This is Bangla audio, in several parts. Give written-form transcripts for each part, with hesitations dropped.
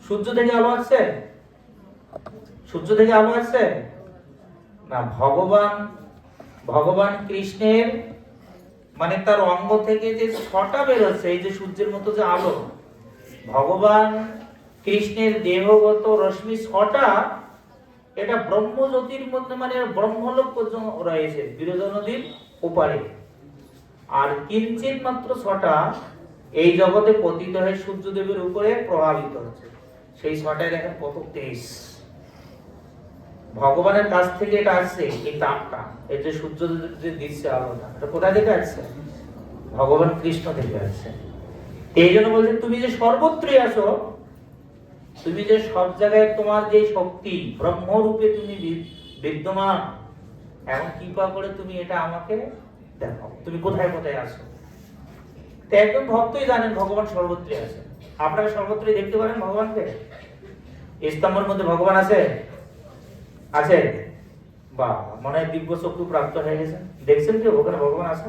সূর্য থেকে আলো আসছে? সূর্য থেকে আলো আসছে না। ভগবান কৃষ্ণের মানে তার অঙ্গ থেকে যে ছটা বের হচ্ছে, এই যে সূর্যের মতো যে আলো, ভগবান কৃষ্ণের দেহগত রশ্মি ছটা, এটা ব্রহ্মজ্যোতির মধ্যে মানে ব্রহ্মলোক পর্যন্ত রয়েছে, বিরোধ নদীর ওপারে। আর কিঞ্চিত মাত্র ছটা এই জগতে পতিত হয়ে সূর্যদেবের উপরে প্রভাবিত হচ্ছে। সেই ছটায় দেখেন কত তেজ। ভগবানের কাছ থেকে এটা আসছে, এই তাপটা, এই যে সূর্য যে দিচ্ছে আলোটা, এটা কোথা থেকে আসছে? ভগবান কৃষ্ণ থেকে আসছে। এই জন্য বলছে তুমি যে সর্বত্রই আছো, তুমি যে সব জায়গায় তোমার যে শক্তি ব্রহ্মরূপে তুমি বিদ্যমান, এখন কৃপা করে তুমি এটা আমাকে দেখো, তুমি কোথায় কোথায় আছো। তো একজন ভক্তই জানেন ভগবান সর্বত্রই আছে। আপনারা সর্বত্রই দেখতে পারেন ভগবানকে। স্তম্ভের মধ্যে ভগবান আছে? আছে? বা মনে হয় দিব্য চক্ষু প্রাপ্ত হয়ে গেছে, দেখছেন কেউ ওখানে ভগবান আছে?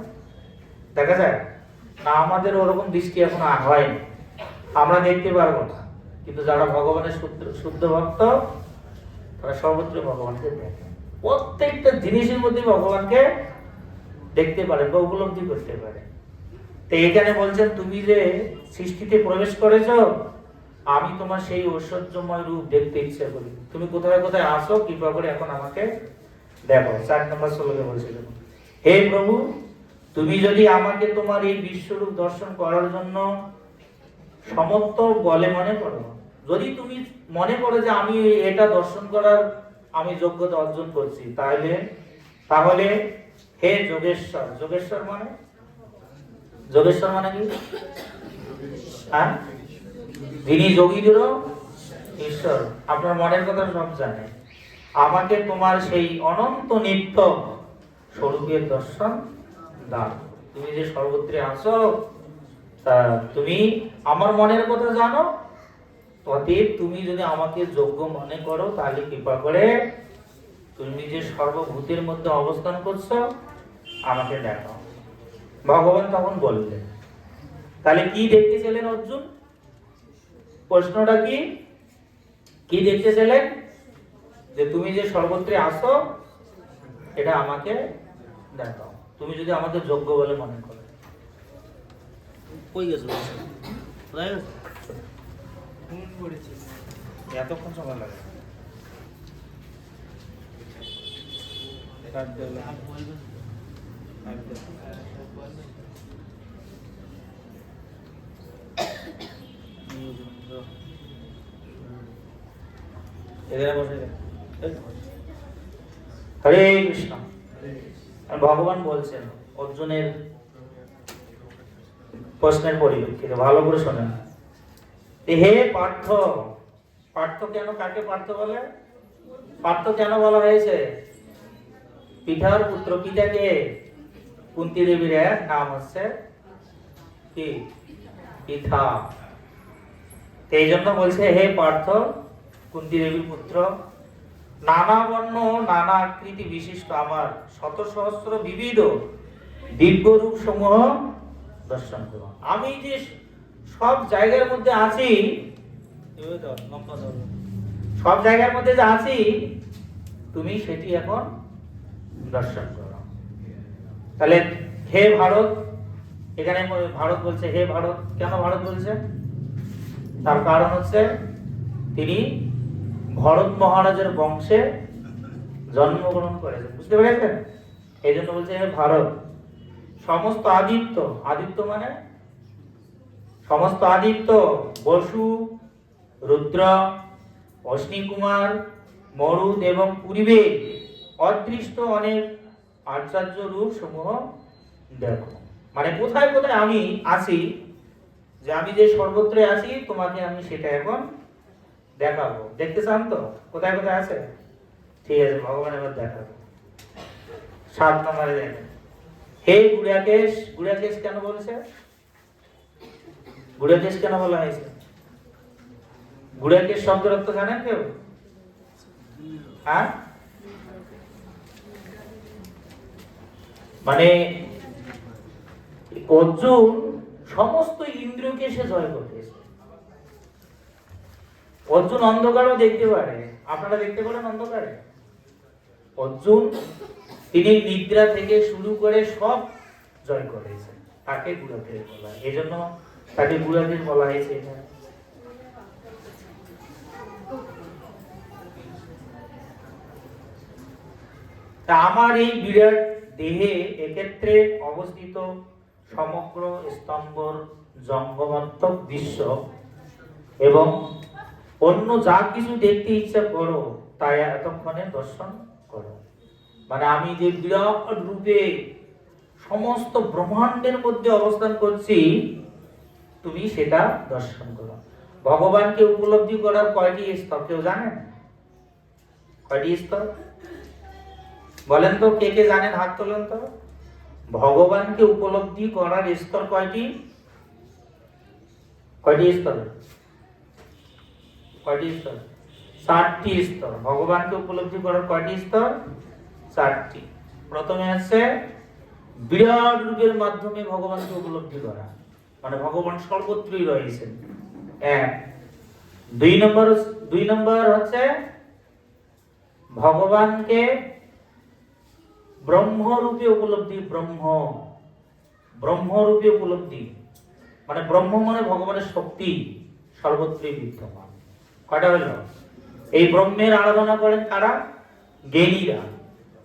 দেখা যায় না, আমাদের ওরকম দৃষ্টি এখন হয়নি, আমরা দেখতে পারবো না। কিন্তু যারা ভগবানের শুদ্ধ ভক্ত, তারা সর্বত্র ভগবানকে দেখে, প্রত্যেকটা জিনিসের মধ্যে ভগবানকে দেখতে পারে বা উপলব্ধি করতে পারে। তো এখানে বলছেন তুমি যে সৃষ্টিতে প্রবেশ করেছো, আমি তোমার সেই ঐশ্বর্যময় রূপ দেখতে ইচ্ছা করি। তুমি কোথায় কোথায় আসো, কৃপা করে এখন আমাকে দেখো। 4 নম্বর শ্লোকে বলছিল, হে প্রভু, তুমি যদি আমাকে তোমার এই বিশ্বরূপ দর্শন করার জন্য সমর্থ বলে মনে করো, যদি তুমি মনে করো যে আমি এটা দর্শন করার আমি যোগ্যতা অর্জন করছি, তাহলে হে যোগেশ্বর। যোগেশ্বর মানে কি? হ্যাঁ, যিনি যোগীদেরও ঈশ্বর, আপনার মনের কথা সব জানে, আমাকে তোমার সেই অনন্ত নিত্য স্বরূপের দর্শন দাও। তুমি যে সর্বত্রে আছো, তা তুমি আমার মনের কথা জানো, অতএব তুমি যদি আমাকে যোগ্য মনে করো, তাহলে কৃপা করে তুমি যে সর্বভূতের মধ্যে অবস্থান করছো, আমাকে দেখাও। ভগবান তখন বললেন, তাহলে কি দেখতে ছিলেন অর্জুন? প্রশ্নটা কি দেখতে ছিলেন? যে তুমি যে সর্বত্রে আসো, এটা আমাকে দেখাও, তুমি যদি আমাকে যোগ্য বলে মনে করো। কই গেছো? এতক্ষণ সময় লাগে? হরে কৃষ্ণ। ভগবান বলছেন অর্জুনের প্রশ্নের পরিপ্রেক্ষিতে, ভালো করে শোনেন। হে পার্থ, পার্থ কেন, কাকে পার্থ বলে? পার্থ কেন বলা হয়েছে? পিতার পুত্র। পিতাকে? কুন্তী দেবীর এক নাম হচ্ছে কি? পিতা। এই জন্য বলছে হে পার্থ, কুন্তী দেবীর পুত্র, নানা বর্ণ নানা আকৃতি বিশিষ্ট আমার শত সহস্র বিবিধ দিব্য রূপ সমূহ দর্শন করো। আমি যে সব জায়গার মধ্যে আছি, সব জায়গার মধ্যে যে আছি, তুমি সেটি এখন দর্শন করো। তাহলে হে ভারত, এখানে ভারত বলছে হে ভারত। কেন ভারত বলছে? তার কারণ হচ্ছে তিনি ভরত মহারাজের বংশে জন্মগ্রহণ করেছেন, বুঝতে পেরেছেন? এই জন্য বলছে হে ভারত। সমস্ত আদিত্য, আদিত্য মানে সমস্ত আদিত্য, বসু, রুদ্র, অশ্বিনী কুমার, মরুদ এবং পূর্বে অদৃষ্ট অনেক আচার্য রূপ সমূহ দেখো। মানে কোথায় কোথায় আমি আছি, যে আমি যে সর্বত্রে আছি, তোমাকে আমি সেটা এখন দেখাবো। দেখতে চান তো কোথায় কোথায় আছে? ঠিক আছে, ভগবান এবার দেখাবো। 7 নম্বরে দেখেন, হে গুড়াকেশ। গুড়াকেশ কেন বলছে? গুড়াকেশ কেন বলা হয়েছে? গুড়াকেশ শব্দের অর্থ জানেন কেউ? হ্যাঁ, মানে অর্জুন সমস্ত ইন্দ্রিয়কে সে জয় করতেছে। অর্জুন অন্ধকারও দেখতে পারে, আপনারা দেখতে পারেন অন্ধকারে? অর্জুন তিনি নিদ্রা থেকে শুরু করে সব জয় করেছেন, তাকে গুরুদেব বলা, এই জন্য তাকে গুরুদেব বলা হয়েছে। এখানে তা আমার এই বিরাট দেহে এক্ষেত্রে অবস্থিত সমগ্র স্তম্ভর জঙ্গমাত্মক দৃশ্য এবং অন্য যা কিছু দেখতে ইচ্ছা করো তাই এতক্ষণে দর্শন করো। মানে আমি যে বিরাট রূপে সমস্ত ব্রহ্মাণ্ডের মধ্যে অবস্থান করছি, তুমি সেটা দর্শন করো। ভগবানকে উপলব্ধি করার কয়টি স্তর কেউ জানেন? কয়টি স্তর বলেন তো, কে কে জানেন হাত তোলেন তো। ভগবানকে উপলব্ধি করার স্তর কয়টি? কয়টি স্তর? কয়টি স্তর? 4টি স্তর। ভগবানকে উপলব্ধি করার কয়টি স্তর? 4টি। প্রথমে আছে বিরাট রূপের মাধ্যমে ভগবানকে উপলব্ধি করা, মানে ভগবান সর্বত্রই রয়েছেন, এক। 2 নম্বর হচ্ছে ভগবানকে ব্রহ্মরূপে উপলব্ধি। ব্রহ্মরূপে উপলব্ধি মানে ব্রহ্ম মানে ভগবানের শক্তি সর্বত্রই বিদ্যমান। কয়টা হলো? এই ব্রহ্মের আরাধনা করেন কারা? জ্ঞানীরা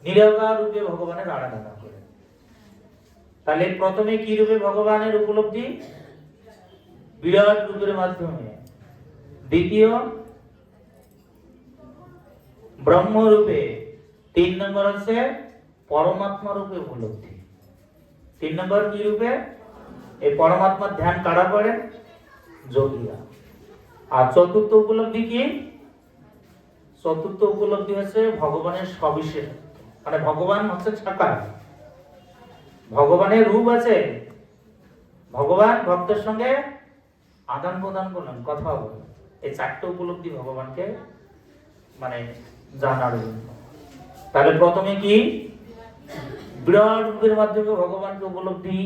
নিরাকার রূপে ভগবানের আরাধনা করেন। তাহলে প্রথমে কি রূপে ভগবানের উপলব্ধি? বিরাট রূপের মাধ্যমে। দ্বিতীয় ব্রহ্মরূপে। 3 নম্বর হচ্ছে পরমাত্মা রূপে উপলব্ধি। 3 নম্বর কি রূপে? এই পরমাত্মার ধ্যান কারা করেন? যোগীরা। আর চতুর্থ উপলব্ধি কি? চতুর্থ উপলব্ধি হচ্ছে ভগবানের সবিশেষ, মানে ভগবান হচ্ছে সাকার, ভগবানের রূপ আছে, ভগবান ভক্তের সঙ্গে আদান প্রদান করলেন, কথা বলেন। এই 4টে উপলব্ধি ভগবানকে মানে জানার জন্য। তাহলে প্রথমে কি? বিরাট রূপের মাধ্যমে ভগবানকে উপলব্ধি।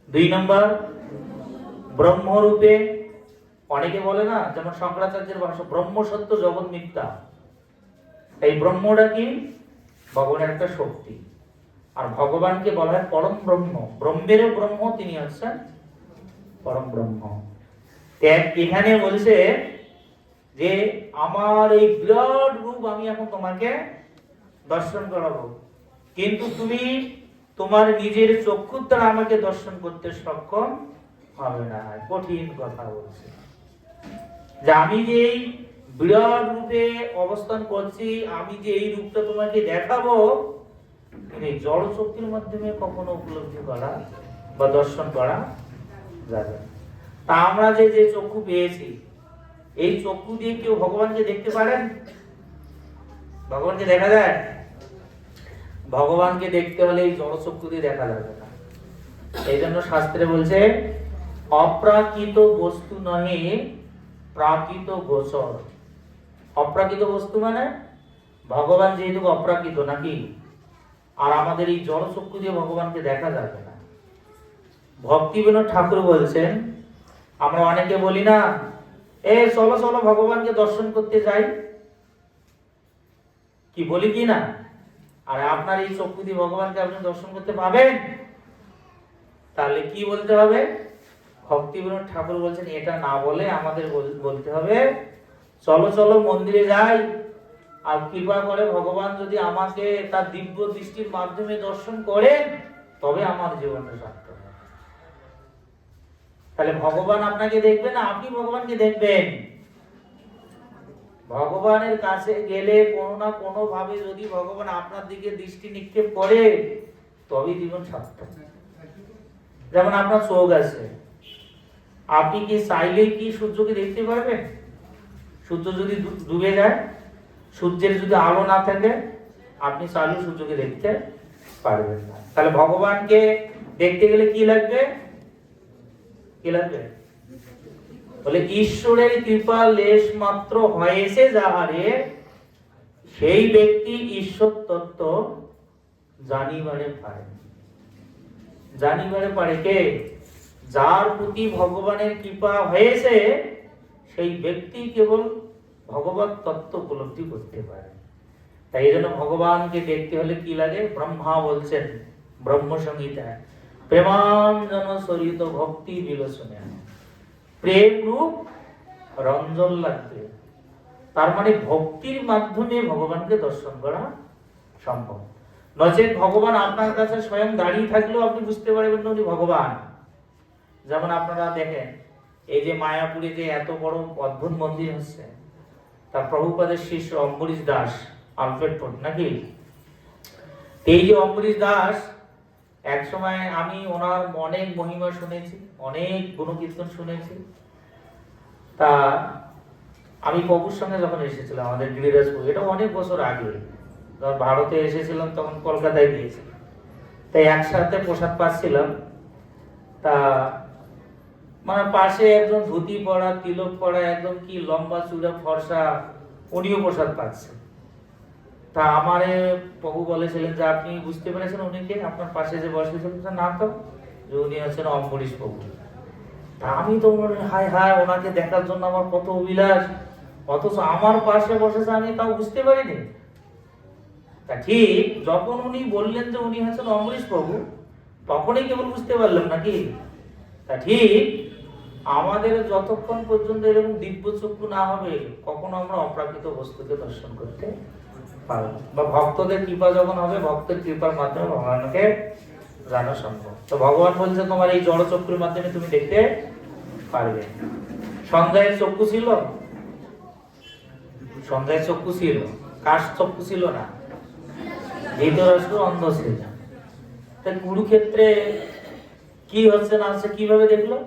2 নম্বর ব্রহ্মরূপে। অনেকে বলে না, যেমন শঙ্করাচার্যের ভাষা ব্রহ্ম সত্য জগৎ মিথ্যা। এই ব্রহ্মটা কি? ভগবানের একটা শক্তি। আর ভগবানকে বলা হয় পরম ব্রহ্ম, ব্রহ্মেরও ব্রহ্ম, তিনি হচ্ছেন পরম ব্রহ্ম। এখানে বলছে যে আমার এই বিরাট রূপ আমি এখন তোমাকে দর্শন করাবো, কিন্তু তুমি তোমার নিজের চক্ষুর দ্বারা আমাকে দর্শন করতে সক্ষম হবে না। কঠিন কথা বলছে যে আমি যে এই বিরাট রূপে অবস্থান করছি, আমি যে এই রূপটা তোমাকে দেখাবো, এই জড় শক্তির মাধ্যমে কখনো উপলব্ধি করা বা দর্শন করা যাবে। তা আমরা যে যে চক্ষু পেয়েছি, এই চক্ষু দিয়ে কেউ ভগবানকে দেখতে পারেন? ভগবানকে দেখা যায়? ভগবানকে দেখতে হলে এই জড় চক্ষু দিয়ে দেখা যাবে না। এই জন্য শাস্ত্রে বলছে অপ্রাকৃত বস্তু নহে প্রাকৃত গোচর। অপ্রাকৃত বস্তু মানে ভগবান যেহেতু অপ্রাকৃত নাকি, আর আমাদের এই জড় চক্ষু দিয়ে ভগবানকে দেখা যাবে না। ভক্তিবিনোদ ঠাকুর বলছেন, আমরা অনেকে বলি না, এ চলো চলো ভগবানকে দর্শন করতে যাই, কি বলি কি না? আর আপনার এই চক্ষু দিয়ে ভগবানকে আপনি দর্শন করতে পাবেন? তাহলে কি বলতে হবে? ভক্তিবিনোদ ঠাকুর বলছেন এটা না বলে আমাদের বলতে হবে চলো চলো মন্দিরে যাই, আর কৃপা করে ভগবান যদি আমাকে তার দিব্য দৃষ্টির মাধ্যমে দর্শন করে, তবে আমার জীবনটা সার্থক। তাহলে ভগবান আপনাকে দেখবে না, আপনি ভগবানকে দেখবেন। ভগবানের কাছে গেলে কোনো না কোনো ভাবে যদি ভগবান আপনার দিকে দৃষ্টি নিক্ষেপ করে, তবেই জীবন সার্থক। যেমন আপনার চোখ আছে, আপনি কি চাইলেই কি সূর্যকে দেখতে পারবেন? সূর্য যদি ডুবে যায়, সূর্যের যদি আলো না থাকে, আপনি চাইলেও সূর্যকে দেখতে পারবেন না। তাহলে ভগবানকে দেখতে গেলে কি লাগবে? কি লাগবে? বলে ঈশ্বরের কৃপা লেশ মাত্র হয়েছে যাহারে, সেই ব্যক্তি ঈশ্বর তত্ত্ব জানিবারে পারে। জানিবারে পারে কে? যার প্রতি ভগবানের কৃপা হয়েছে, সেই ব্যক্তি কেবল ভগবত তত্ত্ব উপলব্ধি করতে পারে। তাই এই জন্য ভগবানকে দেখতে হলে কি লাগে? ব্রহ্মা বলছেন ব্রহ্ম সংহিতায়, প্রেমাঞ্জন সরিত ভক্তি বিলোচনে, প্রেম রূপ রঞ্জন লাগবে। তার মানে ভক্তির মাধ্যমে ভগবানকে দর্শন করা সম্ভব। নচেত ভগবান আপনার কাছে স্বয়ং দাঁড়িয়ে থাকলেও আপনি বুঝতে পারবেন না উনি ভগবান। যেমন আপনারা দেখেন, এই যে মায়াপুরে যে এত বড় অদ্ভুত মন্দির হচ্ছে, তা প্রভুপাদের শিষ্য অম্বরীশ দাস, আলফ্রেড ফোর্ট নাকি, এই যে অম্বরীশ দাস, এক সময় আমি ওনার অনেক মহিমা শুনেছি, অনেক গুণকীর্তন শুনেছি। তা আমি প্রভুর সঙ্গে যখন এসেছিলাম আমাদের গিরিরাজপুর, এটা অনেক বছর আগে, যখন ভারতে এসেছিলাম তখন কলকাতায় গিয়েছিলাম, তাই একসাথে প্রসাদ পাচ্ছিলাম। তা মানে পাশে একজন ধুতি পরা, তিলক পরা, একদম কি লম্বা চূড়া ফর্সা, উনিও প্রসাদ পাচ্ছেন। তা আমারে প্রভু বলেছিলেন যে আপনি বুঝতে পেরেছেন উনিকে, আপনার পাশে যে বসেছিলেন? না তো, যে উনি আছেন অম্বরীশ প্রভু। তা আমি তো হায় হায়, ওনাকে দেখার জন্য আমার কত অভিলাষ, অথচ আমার পাশে বসেছে আমি তাও বুঝতে পারিনি। তা ঠিক যখন উনি বললেন যে উনি হচ্ছেন অম্বরীশ প্রভু, তখনই কেবল বুঝতে পারলাম নাকি। তা ঠিক আমাদের যতক্ষণ পর্যন্ত এরকম দিব্য চক্ষু না হবে, কখনো আমরা অপ্রাকৃত বস্তুকে দর্শন করতে পারবো না। বা ভক্তদের কৃপা যখন হবে, ভক্তের কৃপার মাধ্যমে ভগবানকে জানা সম্ভব। তো ভগবান বলছে তোমার এই জড় চক্ষুর মাধ্যমে তুমি দেখতে পারবে। সঞ্জয়ের চক্ষু ছিল, সঞ্জয়ের চক্ষু ছিল, কাশ চক্ষু ছিল না, ধৃতরাষ্ট্র অন্ধ ছিল। তাই কুরুক্ষেত্রে কি হচ্ছে না হচ্ছে কিভাবে দেখলো?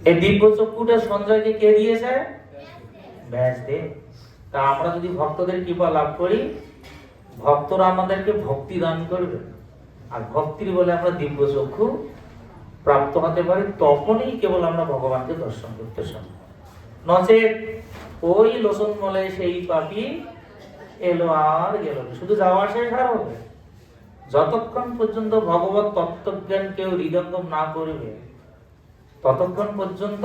এই দিব্য চক্ষুটা সঞ্জয়কে কে দিয়েছে? ব্যাসদেব। তা আমরা যদি ভক্তদের কৃপা লাভ করি, ভক্তরা আমাদেরকে ভক্তি দান করবে, আর ভক্তির বলে আমরা দিব্য চক্ষু প্রাপ্ত হতে পারি, তখনই কেবল আমরা ভগবানকে দর্শন করতে সম্ভব। নচেত ওই লোচন মলে সেই পাপী এলো আর গেল, শুধু যাওয়া শেষ আর হবে। যতক্ষণ পর্যন্ত ভগবত তত্ত্বজ্ঞান কেউ হৃদয়ঙ্গম না করবে, ততক্ষণ পর্যন্ত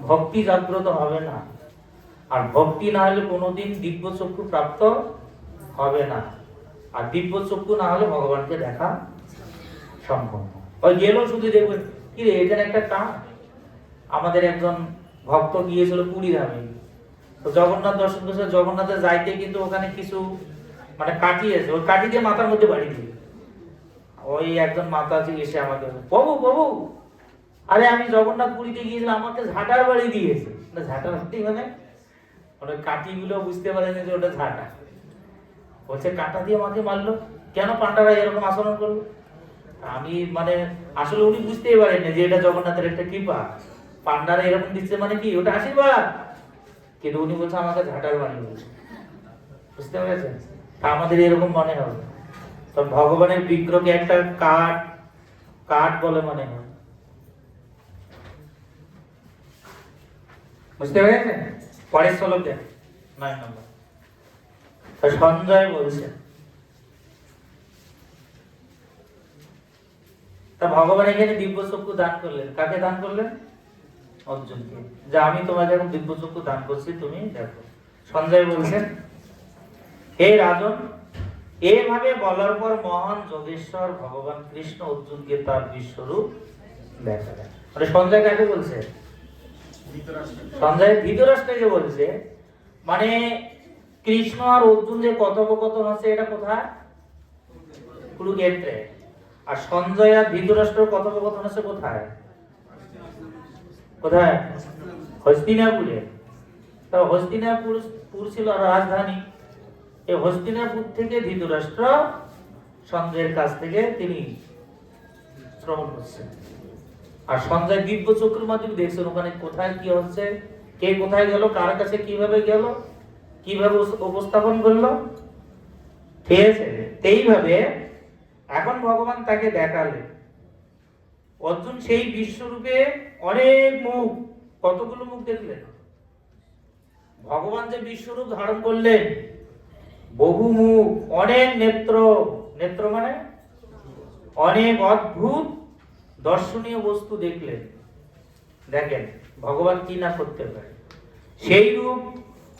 ভক্তি জাগ্রত হবে না। আর ভক্তি না হলে কোনোদিন দিব্য চক্ষু প্রাপ্ত হবে না, আর দিব্য চক্ষু না হলে ভগবানকে দেখা সম্ভব না। ওই গেল শুধু দেখবেন কি রে, এখানে একটা কাজ, আমাদের একজন ভক্ত গিয়েছিল পুরী ধামে, তো জগন্নাথ দর্শন করছে। জগন্নাথে যাইতে কিন্তু ওখানে কিছু মানে কাঠি আছে, ওই কাঠি দিয়ে মাথার মধ্যে বাড়ি দিয়ে, ওই একজন মাতাজি এসে আমাকে, প্রভু প্রভু, আরে আমি জগন্নাথ পুরীতে গিয়েছিলাম, আমাকে ঝাঁটার বাড়ি দিয়েছে। ঝাঁটার বাড়ি মানে ওই কাঠিগুলো বুঝতে পারেনি যে ওটা ঝাঁটা, বলছে কাঁটা দিয়ে আমাকে মারলো, কেন পান্ডারা এরকম আচরণ করলো? আমি মানে আসলে উনি বুঝতেই পারেনি যে এটা জগন্নাথের একটা কৃপা, পান্ডারা এরকম দিচ্ছে মানে কি ওটা আশীর্বাদ, কিন্তু উনি বলছে আমাকে ঝাঁটার বাড়ি বলছে। বুঝতে পেরেছেন? আমাদের এরকম মনে হবে, তো ভগবানের বিগ্রহকে একটা কাঠ কাঠ বলে মনে হয়। বুঝতে পেরেছেন? পরের শ্লোক দেন 9 নম্বর। তো সঞ্জয় বলছে, তা ভগবান এখানে দিব্য চক্ষু দান করলেন, কাকে দান করলেন? অর্জুনকে, যে আমি তোমাকে এখন দিব্য চক্ষু দান করছি, তুমি দেখো। সঞ্জয় বলছেন, হে রাজন, এভাবে বলার পর মহান যোগেশ্বর ভগবান কৃষ্ণ অর্জুনকে তার বিশ্বরূপ দেখালেন। মানে সঞ্জয় কাকে বলছে? সঞ্জয় ধৃতরাষ্ট্রকে বলছে। মানে কৃষ্ণ আর অর্জুন যে কথোপকথন হচ্ছে, এটা কোথায়? কুরুক্ষেত্রে। আর সঞ্জয় আর ধৃতরাষ্ট্রের কথোপকথন হচ্ছে কোথায়? কোথায়? হস্তিনাপুরে। তো হস্তিনাপুর ছিল রাজধানী। এই হস্তিনাপুর থেকে ধৃতরাষ্ট্র সঞ্জয়ের কাছ থেকে তিনি শ্রবণ করছেন। আর সঞ্জয় দিব্য চক্ষুর মাধ্যমে দেখছেন ওখানে কোথায় কি হচ্ছে, কে কোথায় গেল, কার কাছে কিভাবে গেল, কিভাবে উপস্থাপন করলো। ঠিক আছে? এইভাবে এখন ভগবান তাকে দেখালেন। অর্জুন সেই বিশ্বরূপে অনেক মুখ, কতগুলো মুখ দেখলেন। ভগবান যে বিশ্বরূপ ধারণ করলেন, বহু মুখ, অনেক নেত্র, নেত্র মানে অনেক অদ্ভুত দর্শনীয় বস্তু দেখলেন। দেখেন ভগবান কি না করতে পারে। সেই রূপ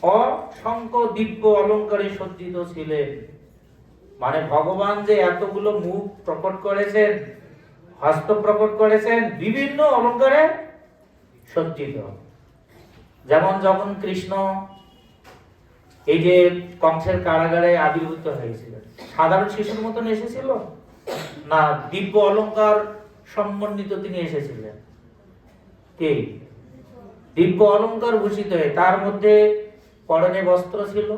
অসংখ্য দিব্য অলঙ্কারে সজ্জিত ছিলেন। মানে ভগবান যে এতগুলো মুখ প্রকট করেছেন, হস্ত প্রকট করেছেন, বিভিন্ন অলঙ্কারে সজ্জিত। যেমন যখন কৃষ্ণ এই যে কংসের কারাগারে আবির্ভূত হয়েছিলেন, সাধারণ শিশুর মতন এসেছিল না, দিব্য অলঙ্কার সম্মানিত তিনি এসেছিলেন। কি দিব্য অলঙ্কার ভূষিত হয়ে, তার মধ্যে পরনে বস্ত্র ছিল।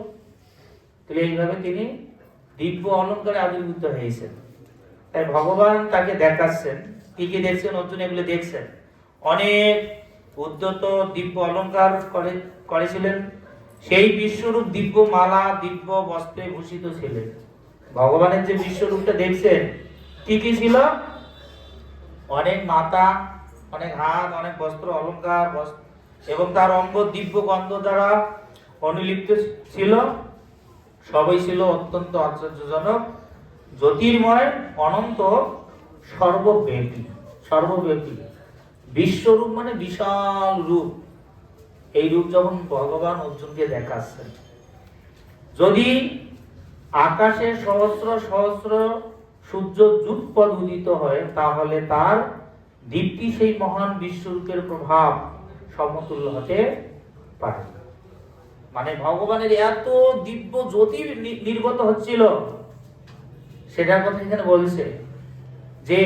এইভাবে তিনি দিব্য অলঙ্কারে আবির্ভূত হয়েছেন। তাই ভগবান তাকে দেখাচ্ছেন, কি কি দেখছেন অর্জুন এগুলো দেখছেন। অনেক উদ্যত দিব্য অলঙ্কার করেছিলেন। সেই বিশ্বরূপ দিব্য মালা দিব্য বস্ত্রে ভূষিত ছিলেন। ভগবানের যে বিশ্বরূপটা দেখছেন কি কি ছিল, অনেক মাথা, অনেক হাত, অনেক বস্ত্র অলঙ্কার এবং তার অঙ্গ দিব্য গন্ধ দ্বারা অনুলিপ্ত ছিল। সবই ছিল অত্যন্ত আশ্চর্যজনক, জ্যোতির্ময়, অনন্ত, সর্বব্যাপী। সর্বব্যাপী বিশ্বরূপ মানে বিশাল রূপ। এই রূপ যখন ভগবান অর্জুনকে দেখাচ্ছেন, যদি আকাশে সহস্র সহস্র সূর্য যুগপৎ উদিত হয়, তাহলে তার দীপ্তি সেই মহান বিশ্বরূপের প্রভাব সমতুল্য হতে পারে। মানে ভগবানের এত দিব্য জ্যোতি নির্গত হচ্ছিল, সেটার কথা এখানে বলছে যে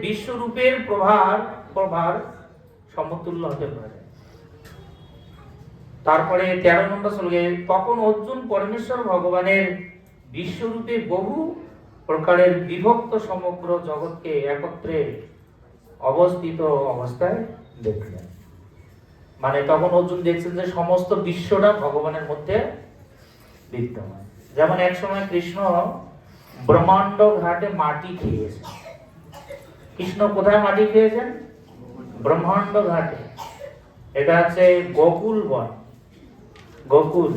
বিশ্বরূপের প্রভাব সমতুল্য হতে পারে। তারপরে 13 নম্বর শ্লোকে, তখন অর্জুন পরমেশ্বর ভগবানের বিশ্বরূপে বহু প্রকারের বিভক্ত সমগ্র জগৎকে একত্রে অবস্থিত অবস্থায় দেখলেন। মানে তখন অর্জুন দেখছেন যে সমস্ত বিশ্বটা ভগবানের মধ্যে বিদ্যমান। যেমন এক সময় কৃষ্ণ ব্রহ্মাণ্ড ঘাটে মাটি খেয়েছে। কৃষ্ণ কোথায় মাটি খেয়েছেন? ব্রহ্মাণ্ড ঘাটে। এটা হচ্ছে গোকুল বন। গোকুল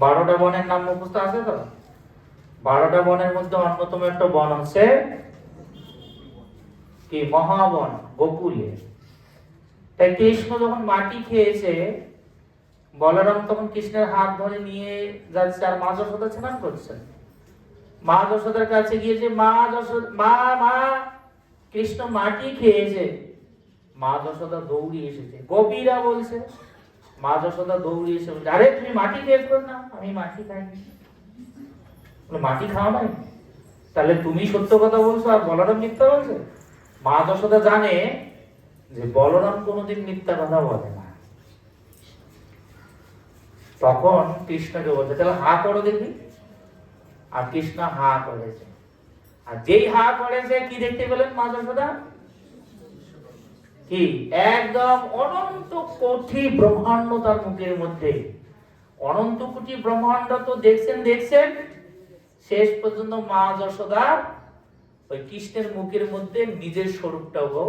12টা বনের নাম মুখস্থ আছে তো? 12টা বনের মধ্যে অন্যতম একটা বন হচ্ছে কি? মহাবন, গোকুলে। তাই কৃষ্ণ যখন মাটি খেয়েছে, বলরাম তখন কৃষ্ণের হাত ধরে নিয়ে যাচ্ছে, আর মা যশোদা স্নান করছেন। মা যশোদার কাছে গিয়েছে, মা যশোদা, মা কৃষ্ণ মাটি খেয়েছে। মা যশোদা দৌড়ি এসেছে, গোপীরা বলছে। মা যশোদা দৌড়ি এসে বলছে, আরে তুমি মাটি খেয়েছো? না, আমি মাটি খাইনি। মাটি খাওয়া নাই? তাহলে তুমি সত্য কথা বলছো আর বলরাম মিথ্যা বলছে? মা যশোদা জানে যে বলরাম কোনোদিন মিথ্যা কথা বলে না। তখন কৃষ্ণকে বলছে, তাহলে হা করো দেখি। আর কৃষ্ণ হা করেছে। আর যেই হা করেছে, কি দেখতে পেলেন মা যশোদা? কি একদম অনন্ত কোটি ব্রহ্মাণ্ড তার মুখের মধ্যে। অনন্ত কোটি ব্রহ্মাণ্ড তো দেখছেন, শেষ পর্যন্ত মা যশোদা ওই কৃষ্ণের মুখের মধ্যে নিজের স্বরূপটাও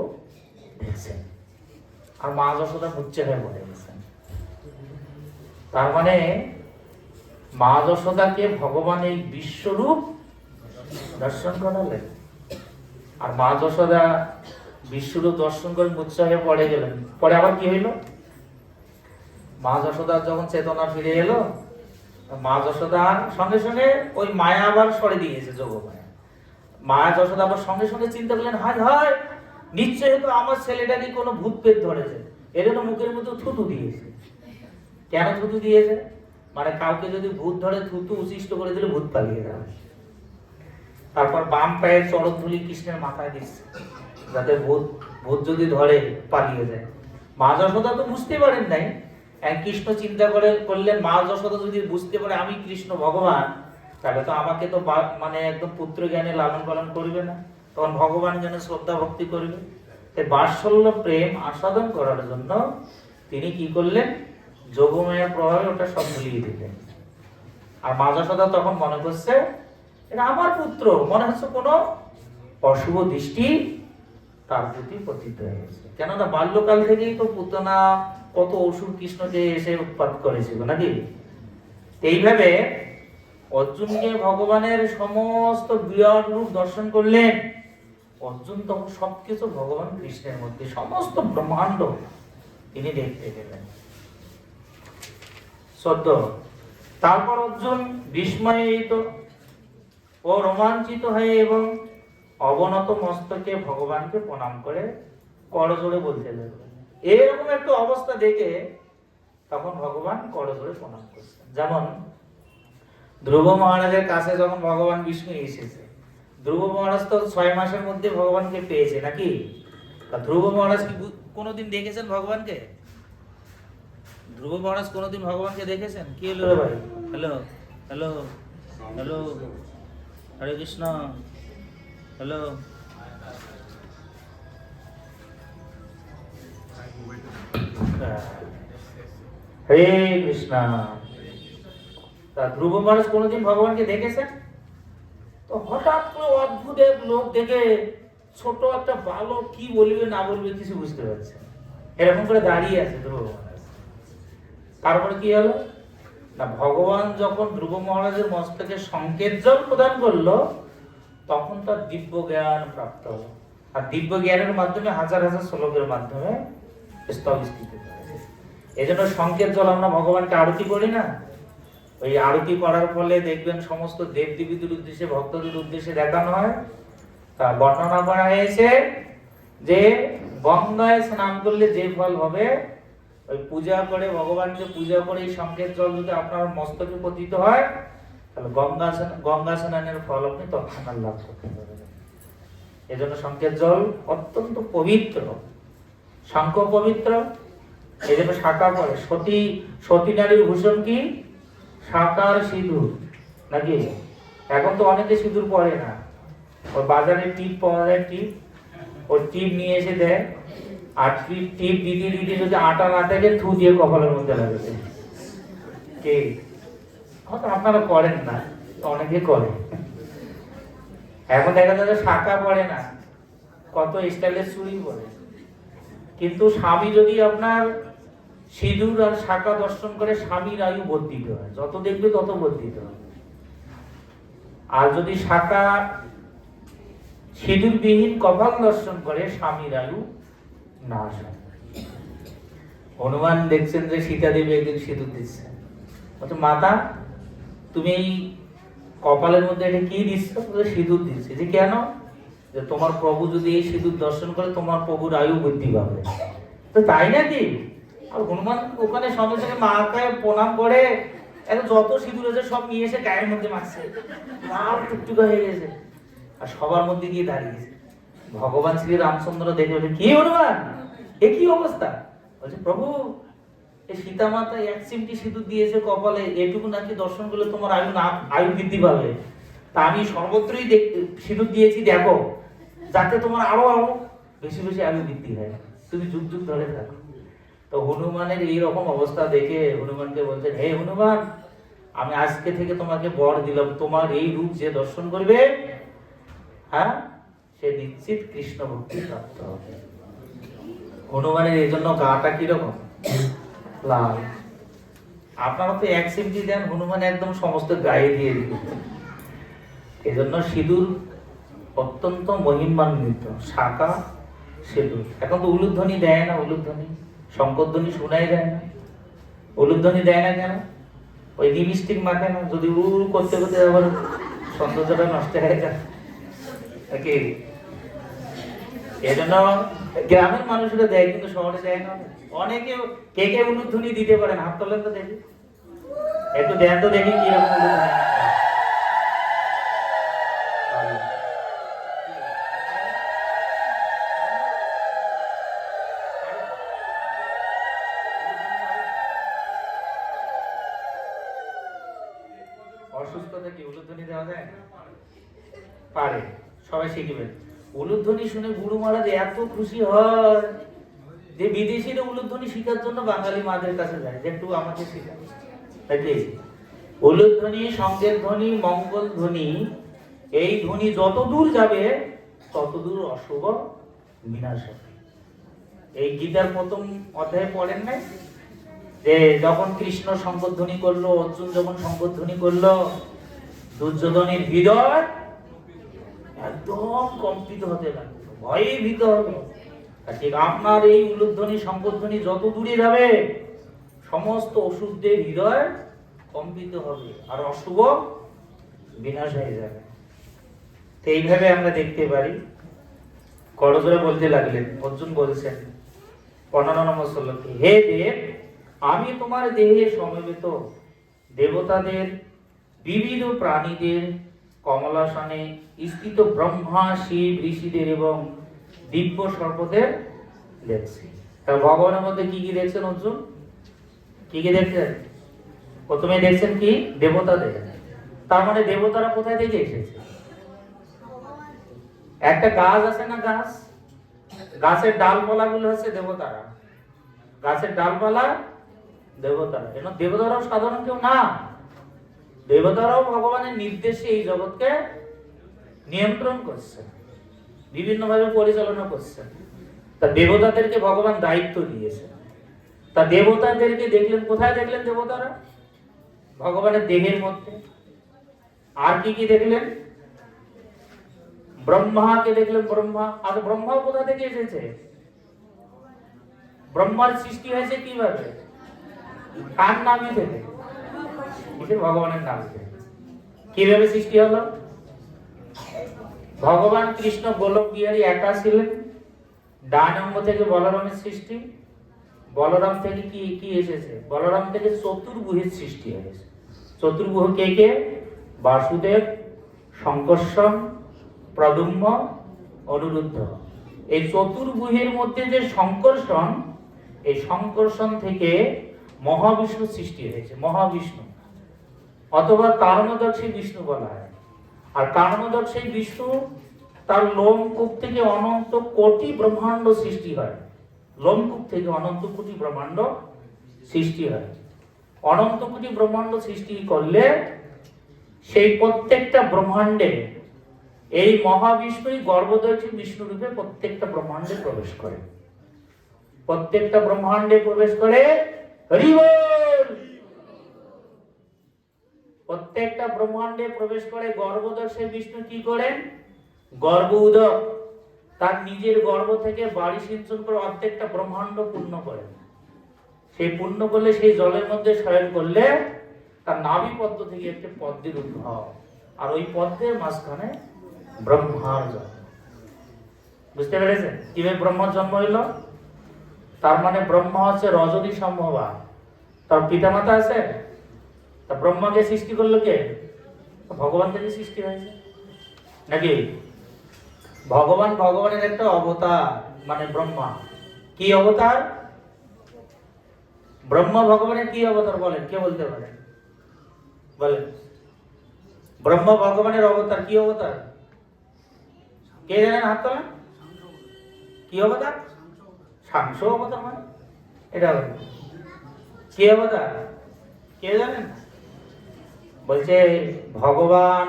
দেখছেন। আর মা যশোদা মুচ্ছে হয়ে পড়ে গেছেন। তার মানে মা যশোদাকে ভগবান এই বিশ্বরূপ দর্শন করালেন। আর মা যশোদা বিশ্বরূপ দর্শন করে মুচ্ছে হয়ে পড়ে গেলেন। পরে আবার কি হইল? মা যশোদা যখন চেতনা ফিরে এলো, মা যশোদা সঙ্গে সঙ্গে ওই মায়া আবার সরে দিয়েছে, যোগমায়া। মা যশোদা আবার সঙ্গে সঙ্গে চিন্তা করলেন, হায় হায়, নিশ্চয় হয়তো আমার ছেলেটাকে কোনো ভূত পেট ধরেছে, এর জন্য মুখের মধ্যে থুতু দিয়েছে। কেন থুতু দিয়েছে? মানে কাউকে যদি ভূত ধরে থুতু উচ্ছিষ্ট করে দিলে ভূত পালিয়ে যাবে। তারপর বাম পায়ের চরণধুলি কৃষ্ণের মাথায় দিচ্ছে, যাতে ভূত যদি ধরে পালিয়ে যায়। মা যশোদা তো বুঝতে পারেন নাই। কৃষ্ণ চিন্তা করলেন, মা যশোদা যদি বুঝতে পারে আমি কৃষ্ণ ভগবান, তাহলে তো আমাকে তো মানে একদম পুত্র জ্ঞানে লালন পালন করবে না, তখন ভগবান জ্ঞানে শ্রদ্ধা ভক্তি করবে। তাই বাৎসল্য প্রেম আস্বাদন করার জন্য তিনি কি করলেন? যোগমায়ার প্রভাবে ওটা সব ভুলিয়ে দিলেন। আর মা যশোদা তখন মনে করছে এটা আমার পুত্র, মনে হচ্ছে কোনো অশুভ দৃষ্টি তার প্রতি পতিত হয়েছে। কেননা বাল্যকাল থেকেই তো পুতনা কত অসুর কৃষ্ণকে এসে উৎপাত করেছিল নাকি? এইভাবে অর্জুনকে ভগবানের সমস্ত বিরাট রূপ দর্শন করলেন। অর্জুন তখন সবকিছু ভগবান কৃষ্ণের মধ্যে, সমস্ত ব্রহ্মাণ্ড তিনি দেখতে পেলেন। সত্য। তারপর অর্জুন বিস্ময়িত ও রোমাঞ্চিত হয়ে এবং অবনত মস্তকে ভগবানকে প্রণাম করে করজোড়ে বলতে লাগলেন। এরকম একটা অবস্থা দেখে তখন ভগবান করজোড়ে প্রণাম করছেন। যেমন ধ্রুব মহারাজের কাছে যখন ভগবান বিষ্ণু এসেছে, ধ্রুব মহারাজ তো 6 মাসের মধ্যে ভগবানকে পেয়েছে নাকি? ধ্রুব মহারাজ কি কোনোদিন দেখেছেন ভগবানকে? ধ্রুব মহারাজ কোনোদিন ভগবানকে দেখেছেন? কি হলো রে ভাই? হ্যালো হ্যালো হ্যালো, হরে কৃষ্ণ, হ্যালো। হরে কৃষ্ণ। তা ধ্রুব মহারাজ কোনোদিন ভগবানকে দেখেছেন? তো হঠাৎ করে অদ্ভুত এক লোক দেখে ছোট একটা বালক কি বলবে না বলবে কিছু বুঝতে পারছে না, এরকম করে দাঁড়িয়ে আছে ধ্রুব মহারাজ। তারপরে কি হলো না, ভগবান যখন ধ্রুব মহারাজের মস্তকে সংকেত জল প্রদান করলো, তখন তার দিব্য জ্ঞান প্রাপ্ত হলো। আর দিব্য জ্ঞানের মাধ্যমে হাজার হাজার শ্লোকের মাধ্যমে স্থিত হয়েছে। এই জন্য সংকেত জল আমরা ভগবানকে আরতি করি না? ওই আরতি করার ফলে দেখবেন সমস্ত দেব দেবীদের উদ্দেশ্যে, ভক্তদের উদ্দেশ্যে দেখানো হয়। তা বর্ণনা করা হয়েছে যে গঙ্গায় স্নান করলে যে ফল হবে, ওই পূজা করে, ভগবানকে পূজা করে এই সংকেত জল যদি আপনার মস্তকে পতিত হয়, তাহলে গঙ্গা স্নানের ফল আপনি তৎক্ষণাৎ লাভ করতে পারবেন। এজন্য সংকেত জল অত্যন্ত পবিত্র, শঙ্খ পবিত্র। এই জন্য শাখা পড়ে। সতী নারীর ভূষণ কি? শাখার সিঁদুর নাকি? এখন তো অনেকে সিঁদুর পরে না, ওই বাজারে টিপ পাওয়া যায়, টিপ, ওই টিপ নিয়ে এসে দেয়। আর টিপ দিতে দিতে যদি আটা না থাকে, থু দিয়ে কপালের মধ্যে লাগাবে। কে? হয়তো আপনারা করেন না, অনেকে করে। এখন দেখা যাচ্ছে শাখা পড়ে না, কত স্টাইলের চুড়ি পরে। কিন্তু স্বামী যদি আপনার সিঁদুর আর শাখা দর্শন করে, স্বামীর আয়ু বর্ধিত হয়, যত দেখবে তত বর্ধিত হয়। আর যদি শাখা সিঁদুরবিহীন কপাল দর্শন করে, স্বামীর আয়ু নাশ হয়। হনুমান দেখছেন যে সীতা দেবী একদিন সিঁদুর দিচ্ছে, বলছে মাতা তুমি এই কপালের মধ্যে এটা কি দিচ্ছ? সিঁদুর দিচ্ছে। যে কেন? যে তোমার প্রভু যদি এই সিঁদুর দর্শন করে, তোমার প্রভুর আয়ু বৃদ্ধি পাবে। তো তাই নাকি? আর হনুমান ওখানে সঙ্গে সঙ্গে মাকে প্রণাম করে, এখন যত সিঁদুর আছে সব নিয়ে এসে গায়ের মধ্যে মারছে, লাল টুকটুকা হয়ে গেছে, আর সবার মধ্যে গিয়ে দাঁড়িয়েছে। ভগবান শ্রী রামচন্দ্র দেখে বলছে, কি হনুমান, এ কি অবস্থা? বলছে প্রভু, এই সীতা মাতা এক চিমটি সিঁদুর দিয়েছে কপালে, এটুকু নাকি দর্শন করলে তোমার আয়ু বৃদ্ধি পাবে। তা আমি সর্বত্রই সিঁদুর দিয়েছি, দেখো, যাতে তোমার আরো বেশি বেশি আয়ু বৃদ্ধি হয়, তুমি যুগ যুগ ধরে থাকো। তো হনুমানের এইরকম অবস্থা দেখে হনুমানকে বলছেন, হে হনুমান, আমি আজকে থেকে তোমাকে বর দিলাম, তোমার এই রূপ যে দর্শন করবে, হ্যাঁ, সে নিশ্চিত কৃষ্ণ ভক্তি প্রাপ্ত হবে। হনুমানের এই জন্য গাটা কিরকম লাল। আপনারা তো এক চিমটি দেন, হনুমান একদম সমস্ত গায়ে দিয়ে দিল। এই জন্য সিঁদুর অত্যন্ত মহিমান্বিত, শাখা সিঁদুর। এখন তো উলুধ্বনি দেয় না, উলুধ্বনি শঙ্করধ্বনি শোনাই যায় না। উলুধ্বনি দেয় না কেন? ওই লিপস্টিক মাখে না, যদি উল করতে করতে আবার সৌন্দর্যটা নষ্ট হয়ে যায় নাকি? এই জন্য গ্রামের মানুষরা দেয়, কিন্তু শহরে দেয় না। অনেকে কে কে উলুধ্বনি দিতে পারেন, হাত তোলেন তো দেখি, একটু দেন তো দেখি কিরকম উলুধ্বনি। অসুস্থতা কি উলুধ্বনি দেওয়া যায়? পারে, সবাই শিখবেন। উলুধ্বনি শুনে গুরু মহারাজ এত খুশি হয় যে বিদেশিরা উলুধ্বনি শেখার জন্য বাঙালি মাদের কাছে যায়, যে একটু আমাকে শেখান। উলুধ্বনি, সংকেত ধ্বনি, মঙ্গল ধ্বনি, এই ধ্বনি যত দূর যাবে তত দূর অশুভ বিনাশ হবে। এই গীতার প্রথম অধ্যায়ে পড়েন নাই যে যখন কৃষ্ণ শঙ্করধ্বনি করলো, অর্জুন যখন শঙ্করধ্বনি করলো, দুর্যোধনের হৃদয় একদম কম্পিত হতে লাগলো, ভয়ে ভীত হলো। ঠিক আপনার এই উলুধ্বনি শঙ্খধ্বনি যত দূরে যাবে সমস্ত অশুদ্ধের হৃদয় কম্পিত হবে আর অশুভ বিনাশ হয়ে যাবে। তো এইভাবে আমরা দেখতে পারি। করজোড়ে বলতে লাগলেন, অর্জুন বলছেন 15 নম্বর শ্লোকে, হে দেব, আমি তোমার দেহে সমবেত দেবতাদের, বিবিধ প্রাণীদের, কমলাসনে স্থিত ব্রহ্মা শিব ঋষিদের এবং দিব্য সর্পদের দেখছি। ভগবানের মধ্যে কি কি দেখছেন অর্জুন? কি কি দেখছেন? প্রথমে দেখছেন কি? দেবতাদের। তার মানে দেবতারা কোথায় থেকে এসেছে? একটা গাছ আছে না, গাছ, গাছের ডালপালা গুলো হচ্ছে দেবতারা, গাছের ডালপালা দেবতারা। দেবতারাও সাধারণ কেউ না, দেবতারাও ভগবানের নির্দেশে এই জগৎকে নিয়ন্ত্রণ করছে, বিভিন্ন ভাবে পরিচালনা করছে। তা দেবতাদেরকে ভগবান দায়িত্ব দিয়েছে। তা দেবতাদেরকে দেখলেন কোথায়? দেখলেন দেবতারা ভগবানের দেহের মধ্যে। আর কি কি দেখলেন? ব্রহ্মাকে দেখলেন, ব্রহ্মা। আর ব্রহ্মাও কোথা থেকে এসেছে? ব্রহ্মার সৃষ্টি হয়েছে কিভাবে? কার নামে থেকে? ভগবানের নাম থেকে। কিভাবে সৃষ্টি হলো? ভগবান কৃষ্ণ গোলক বিহারী একা ছিলেন, ডান অঙ্গ থেকে বলরামের সৃষ্টি। বলরাম থেকে কি কি এসেছে? বলরাম থেকে চতুর্ভুজের সৃষ্টি হয়েছে। চতুর্ভুজ কে কে? বাসুদেব, শঙ্কর্ষণ, প্রদ্যুম্ন, অনিরুদ্ধ। এই চতুর্ভুজের মধ্যে যে শঙ্কর্ষণ, এই শঙ্কর্ষণ থেকে মহাবিষ্ণু সৃষ্টি হয়েছে। মহাবিষ্ণু অথবা কারণোদর্শী বিষ্ণু বলা হয়। আর কারণোদর্শী বিষ্ণু, তার লোমকূপ থেকে অনন্ত কোটি ব্রহ্মাণ্ড সৃষ্টি হয়। লোমকূপ থেকে অনন্ত কোটি ব্রহ্মাণ্ড সৃষ্টি হয়। অনন্ত কোটি ব্রহ্মাণ্ড সৃষ্টি করলে সেই প্রত্যেকটা ব্রহ্মাণ্ডে এই মহাবিষ্ণুই গর্ভদর্শী বিষ্ণু রূপে প্রত্যেকটা ব্রহ্মাণ্ডে প্রবেশ করে। প্রত্যেকটা ব্রহ্মাণ্ডে প্রবেশ করে। হরি বল। প্রত্যেকটা ব্রহ্মাণ্ডে প্রবেশ করে গর্ভদর্শী বিষ্ণু কি করেন? গর্ভ উদক, তার নিজের গর্ভ থেকে বাড়ি সিঞ্চন করে অর্ধেকটা ব্রহ্মাণ্ড পূর্ণ করেন। সেই পূর্ণ করলে, সেই জলের মধ্যে শয়ন করলে তার নাভি পদ্ম থেকে একটি পদ্মের উদ্ভব, আর ওই পদ্মের মাঝখানে ব্রহ্মার জন্ম। বুঝতে পেরেছেন কিভাবে ব্রহ্মার জন্ম হইল? তার মানে ব্রহ্মা হচ্ছে রজনী সম্ভবা, তার পিতামাতা আছে। তা ব্রহ্মাকে সৃষ্টি করলো কে? ভগবান থেকে সৃষ্টি হয়েছে নাকি? ভগবান, ভগবানের একটা অবতার, মানে ব্রহ্মা। কি অবতার? ব্রহ্মা ভগবানের কি অবতার বলেন? কে বলতে পারেন? বলেন। ব্রহ্মা ভগবানের অবতার কি অবতার? কে জানেন? হাত তোলেন। কি অবতার? সাংস অবতার। মানে এটা কি অবতার? কে জানেন? বলছে ভগবান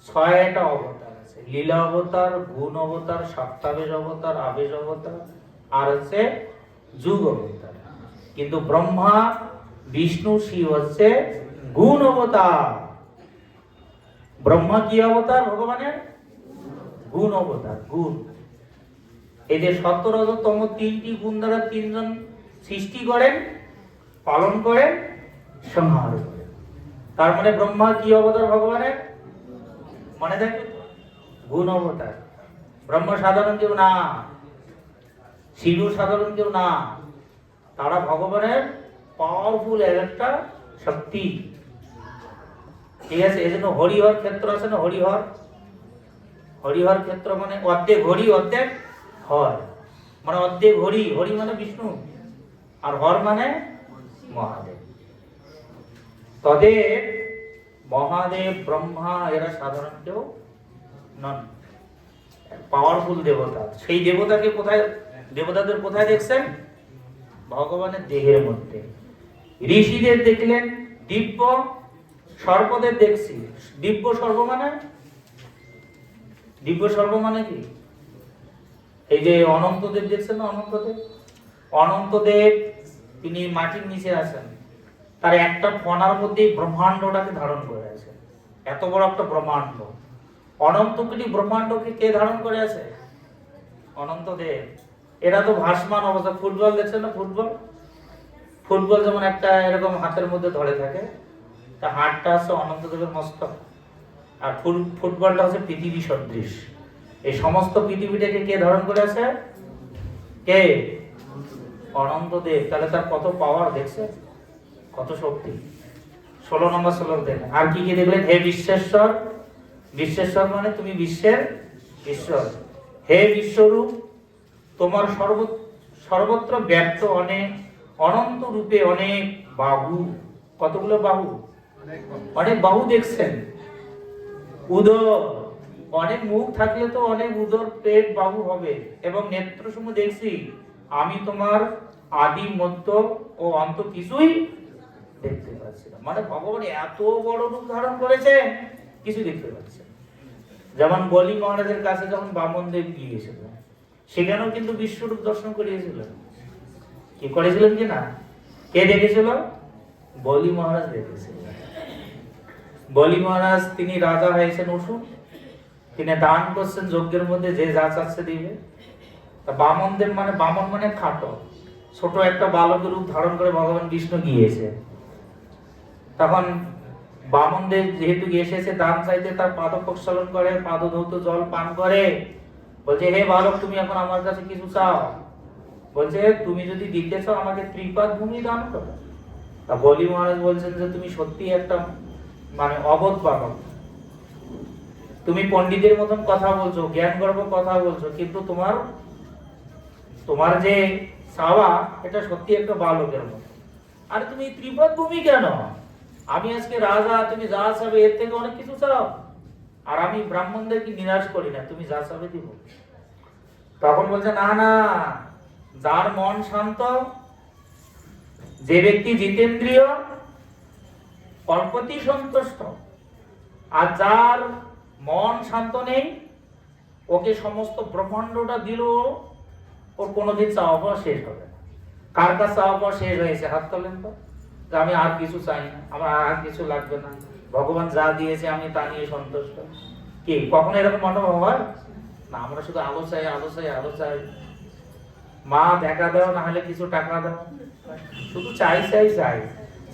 6টা অবতার আছে। লীলা অবতার, গুণ অবতার, সপ্তাবেশ অবতার, আবেশ অবতার, আর হচ্ছে যুগ অবতার। কিন্তু ব্রহ্মা, বিষ্ণু, শিব হচ্ছে গুণ অবতার। ব্রহ্মা কি অবতার? ভগবানের গুণ অবতার। গুণ, এই যে 17তম 3টি গুণ দ্বারা 3জন সৃষ্টি করেন, পালন করেন, সংহার করেন। তার মানে ব্রহ্মা কি অবতার? ভগবানের, মনে থাকবে, গুণ অবতার। ব্রহ্মা সাধারণ কেউ না, শিব সাধারণ কেউ না, তারা ভগবানের পাওয়ারফুল একটা শক্তি। ঠিক আছে? এই জন্য হরিহর ক্ষেত্র আছে না? হরিহর, হরিহর ক্ষেত্র মানে অর্ধেক হরি অর্ধেক হর, মানে অর্ধেক হরি। হরি মানে বিষ্ণু, আর হর মানে মহাদেব। তদের মহাদেব, ব্রহ্মা এরা সাধারণ কেউ নন, পাওয়ারফুল দেবতা। সেই দেবতাকে কোথায়, দেবতাদের কোথায় দেখছেন? ভগবানের দেহের মধ্যে। ঋষিদের দেখলেন, দিব্য সর্পদের দেখছি। দিব্য সর্প মানে, দিব্য সর্প মানে কি? এই যে অনন্তদেব দেখছেন না? অনন্তদেব, অনন্তদেব তিনি মাটির নিচে আছেন, তার একটা ফনার মধ্যে ব্রহ্মাণ্ডটাকে ধারণ করে আছে। এত বড় একটা ব্রহ্মাণ্ড, অনন্ত কোটি ব্রহ্মাণ্ডকে কে ধারণ করে আছে? অনন্ত দেব। এরা তো ভাসমান অবস্থা। ফুটবল দেখছেন না? ফুটবল ফুটবল যেমন একটা এরকম হাতের মধ্যে ধরে থাকে, তা হাতটা আছে অনন্ত দেবের মস্তক, আর ফুটবলটা হচ্ছে পৃথিবী সদৃশ। এই সমস্ত পৃথিবীটাকে কে ধারণ করে আছে? কে? অনন্ত দেব। তাহলে তার কত পাওয়ার দেখছে, কত শক্তি। 16 নম্বর শ্লোক দেখেন। আর কি কি দেখলেন? হে বিশ্বেশ্বর। বিশ্বেশ্বর মানে তুমি বিশ্বের ঈশ্বর। হে বিশ্বরূপ, তোমার সর্বত্র ব্যক্ত অনেক অনন্ত রূপে অনেক বাহু। কতগুলো বাহু? অনেক বাহু দেখছেন। উদর, অনেক মুখ থাকলে তো অনেক উদর, পেট, বাহু হবে। এবং নেত্রসমূহ দেখছি, আমি তোমার আদি মধ্য ও অন্ত কিছুই দেখতে পাচ্ছি না। মানে ভগবান এত বড় রূপ ধারণ করেছেন, কিছু দেখতে পাচ্ছে না। যেমন বলি মহারাজের কাছে যখন বামন দেব গিয়েছিল, সেখানেও কিন্তু বিশ্বরূপ দর্শন করিয়েছিলেন। কি করেছিলেন কি না? কে দেখেছিল? বলি মহারাজ দেখেছিলেন। বলি মহারাজ তিনি রাজা হয়েছেন অসুর, তিনি দান করছেন যজ্ঞের মধ্যে, যে যা চাচ্ছে দিবে। তা বামন দেব মানে, বামন মানে খাটো, ছোট একটা বালকের রূপ ধারণ করে ভগবান বিষ্ণু গিয়েছে। তখন বামন দেব যেহেতু এসেছে দান চাইতে, তার পাদ প্রক্ষালন করে, পাদধৌত জল পান করে। বলছে, হে বালক, তুমি এখন আমার কাছে কিছু চাও? বলছে, তুমি যদি দিতে চাও আমাকে ত্রিপাদ ভূমি দান করো। তা বলি মহারাজ বলছেন যে তুমি সত্যি একটা মানে অবোধ বালক, তুমি পণ্ডিতের মতন কথা বলছো, জ্ঞান গর্ব কথা বলছো, কিন্তু তোমার যে চাওয়া এটা সত্যি একটা বালকের মতো। আর তুমি ত্রিপদ ভূমি কেন? আমি আজকে রাজা, তুমি যা চাবে এর থেকে অনেক কিছু চাও। আর আমি ব্রাহ্মণদেরকে নিরাশ করি না, তুমি যা চাবে দিব। তখন বলছে, না না, যার মন শান্ত, যে ব্যক্তি জিতেন্দ্রিয়, অল্পতেই সন্তুষ্ট, আর যার মন শান্ত নেই, ওকে সমস্ত ব্রহ্মাণ্ডটা দিল, ওর কোনোদিন চাওয়া পাওয়া শেষ হবে না। কার কাছে চাওয়া পাওয়া শেষ হয়েছে? হাত তোলেন তো। যে আমি আর কিছু চাই না, আমার আর কিছু লাগবে না, ভগবান যা দিয়েছে আমি তা নিয়ে সন্তুষ্ট। কি কখনো এরকম মনোভাব হয় না? আমরা শুধু আলো চাই, আলো চাই, আলো চাই। মা দেখা দাও, না হলে কিছু টাকা দাও, শুধু চাই চাই চাই,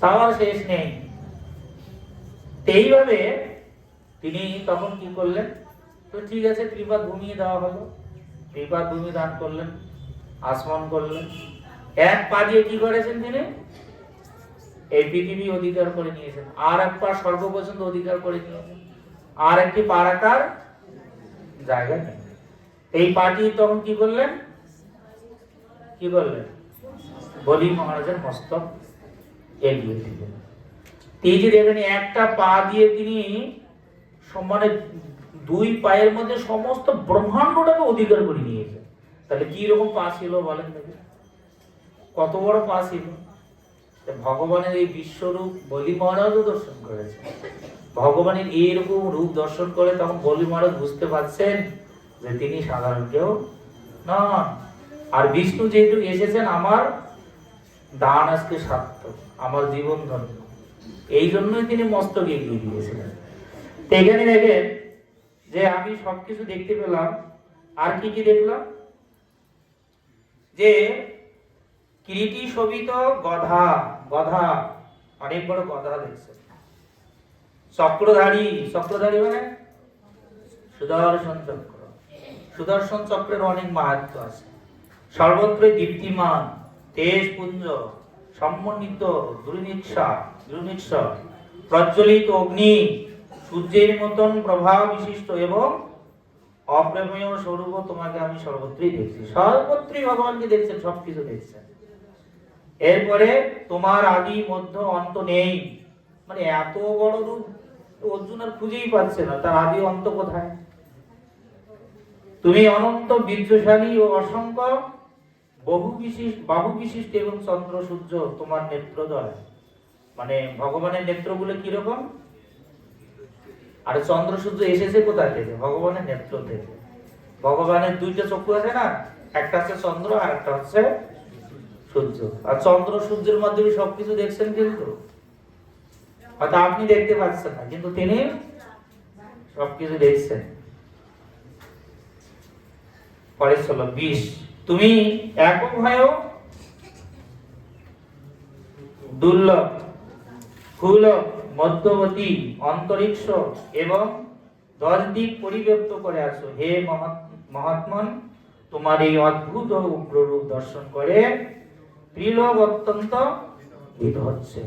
চাওয়ার শেষ নেই। এইভাবে তিনি তখন কি করলেন? তো ঠিক আছে, ত্রিপাদ ভূমি দেওয়া হলো, ত্রিপাদ ভূমি দান করলেন, আসমান করলেন। এক পা দিয়ে কি করেছেন তিনি? এই পৃথিবী অধিকার করে নিয়েছেন। আর এক পা স্বর্গ পর্যন্ত অধিকার করে নিয়েছেন। আর একটি পা রাখার জায়গা নেই। এই পাটি তখন কি করলেন? কি করলেন? বলি মহারাজের মস্তক এগিয়ে দিলেন। এই যে দেখেন, একটা পা দিয়ে তিনি মানে দুই পায়ের মধ্যে সমস্ত ব্রহ্মাণ্ডটাকে অধিকার করে নিয়েছেন। তাহলে কি রকম পা ছিল বলেন দেখি? কত বড় পা ছিল! ভগবানের এই বিশ্বরূপ বলি মহারাজও দর্শন করেছে। ভগবানের এইরকম রূপ দর্শন করে তখন বলি মহারাজ বুঝতে পারছেন যে তিনি সাধারণ কেউ নন। আর বিষ্ণু যেহেতু এসেছেন, আমার দান আজকে সার্থক, আমার জীবন ধন্য, এই জন্যই তিনি মস্তক এগিয়ে দিয়েছিলেন। এখানে দেখেন যে আমি সবকিছু দেখতে পেলাম। আর কি কি দেখলাম? যে কিরীটি শোভিত গধা, গধা অনেক বড় গধা দেখছে। চক্রধারী, চক্রধারী মানে সুদর্শন চক্র। সুদর্শন চক্রের অনেক মাহাত্ম্য আছে। সর্বত্র দীপ্তিমান, তেজপুঞ্জ, সম্মানিত, দুর্নিচ্ছা, প্রজ্বলিত অগ্নি, সূর্যের মতন প্রভাব বিশিষ্ট এবং অপ্রেমেয় স্বরূপ তোমাকে আমি সর্বত্রই দেখছি। সর্বত্রই ভগবানকে দেখছেন, সবকিছু দেখছেন। এরপরে তোমার আদি মধ্য অন্ত নেই। মানে এত বড় রূপ অর্জুন আর খুঁজেই পাচ্ছে না, তার আদি অন্ত কোথায়? তুমি অনন্ত বীর্যশালী ও অসংখ্য বাহু বিশিষ্ট এবং চন্দ্র সূর্য তোমার নেত্রদ্বয়। মানে ভগবানের নেত্রগুলো কিরকম? আর চন্দ্র সূর্য এসেছে কোথায় থেকে? ভগবানের নেত্র থেকে। ভগবানের দুইটা চক্ষু আছে না, একটা হচ্ছে চন্দ্র আর একটা হচ্ছে সূর্য। আর চন্দ্র সূর্যের মাধ্যমে সবকিছু দেখছেন, কিন্তু হয়তো আপনি দেখতে পাচ্ছেন না, কিন্তু তিনি সবকিছু দেখছেন। পরে 20 তুমি একক হয়েও দুর্লভ ফুল মধ্যবর্তী অন্তরিক্ষ এবং 10 দিক পরিব্যাপ্ত করে আসো। হে মহাত্মন, তোমার এই অদ্ভুত ও উগ্র রূপ দর্শন করে ত্রিলোক অত্যন্ত ভীত হচ্ছে।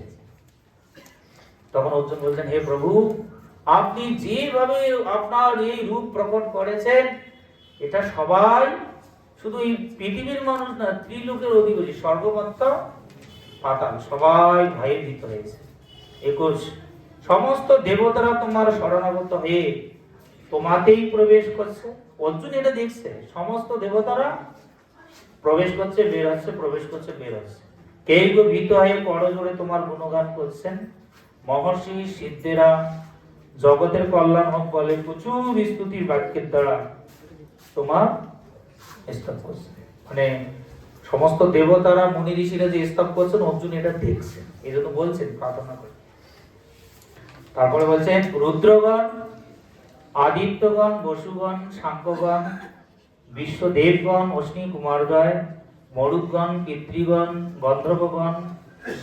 তখন অর্জুন বলছেন, হে প্রভু, আপনি যেভাবে আপনার এই রূপ প্রকট করেছেন, এটা সবাই, শুধু এই পৃথিবীর মানুষ না, ত্রিলোকের অধিপতি সর্বমত্ত পাতাল সবাই ভয়ে ভীত হয়েছে। 21 সমস্ত দেবতারা তোমার শরণাগত হয়ে তোমাতেই প্রবেশ করছে। অর্জুন এটা দেখছে, সমস্ত দেবতারা প্রবেশ করছে, বের হচ্ছে, প্রবেশ করছে, বের হচ্ছে। কেউ কেউ ভীত হয়ে করজোড়ে তোমার গুণগান করছেন। মহর্ষি সিদ্ধেরা জগতের কল্যাণ হোক বলে প্রচুর স্তুতির বাক্যের দ্বারা তোমার স্তব করছে। মানে সমস্ত দেবতারা মুনি ঋষিরা যে স্তব করছেন, অর্জুন এটা দেখছে, এই জন্য বলছেন প্রার্থনা করে। তারপরে বলছেন, রুদ্রগণ, আদিত্যগণ, বসুগণ, সাঙ্গগণ, বিশ্বদেবগণ, অশ্বিনী কুমারদ্বয়, মরুদ্গণ, পিতৃগণ, গন্ধর্বগণ,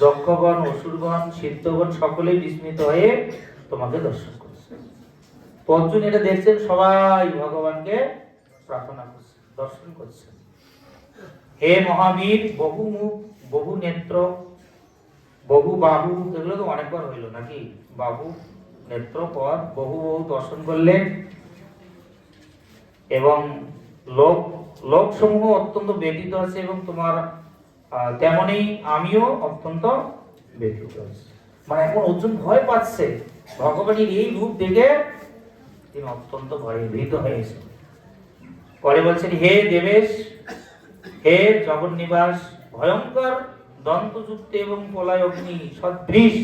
যক্ষগণ, অসুরগণ, সিদ্ধগণ সকলেই বিস্মিত হয়ে তোমাকে দর্শন করছে। অর্জুন এটা দেখছেন, সবাই ভগবানকে প্রার্থনা করছে, দর্শন করছে। হে মহাবীর, বহু মুখ, বহু নেত্র, বহু বাহু, এগুলো তো অনেকবার হইল নাকি? বাহু, নেত্র, পদ, বহু বহু দর্শন করলেন এবং লোক সমূহ অত্যন্ত ব্যথিত আছে এবং তোমার তেমনি আমিও অত্যন্ত ব্যথিত আছি। মানে এখন অর্জুন ভয় পাচ্ছে, ভগবানের এই রূপ দেখে তিনি অত্যন্ত ভয়ে ভীত হয়েছে। পরে বলছেন, হে দেবেশ, হে জগন্নিবাস, ভয়ঙ্কর দন্তযুক্ত এবং প্রলয় অগ্নি সদৃশ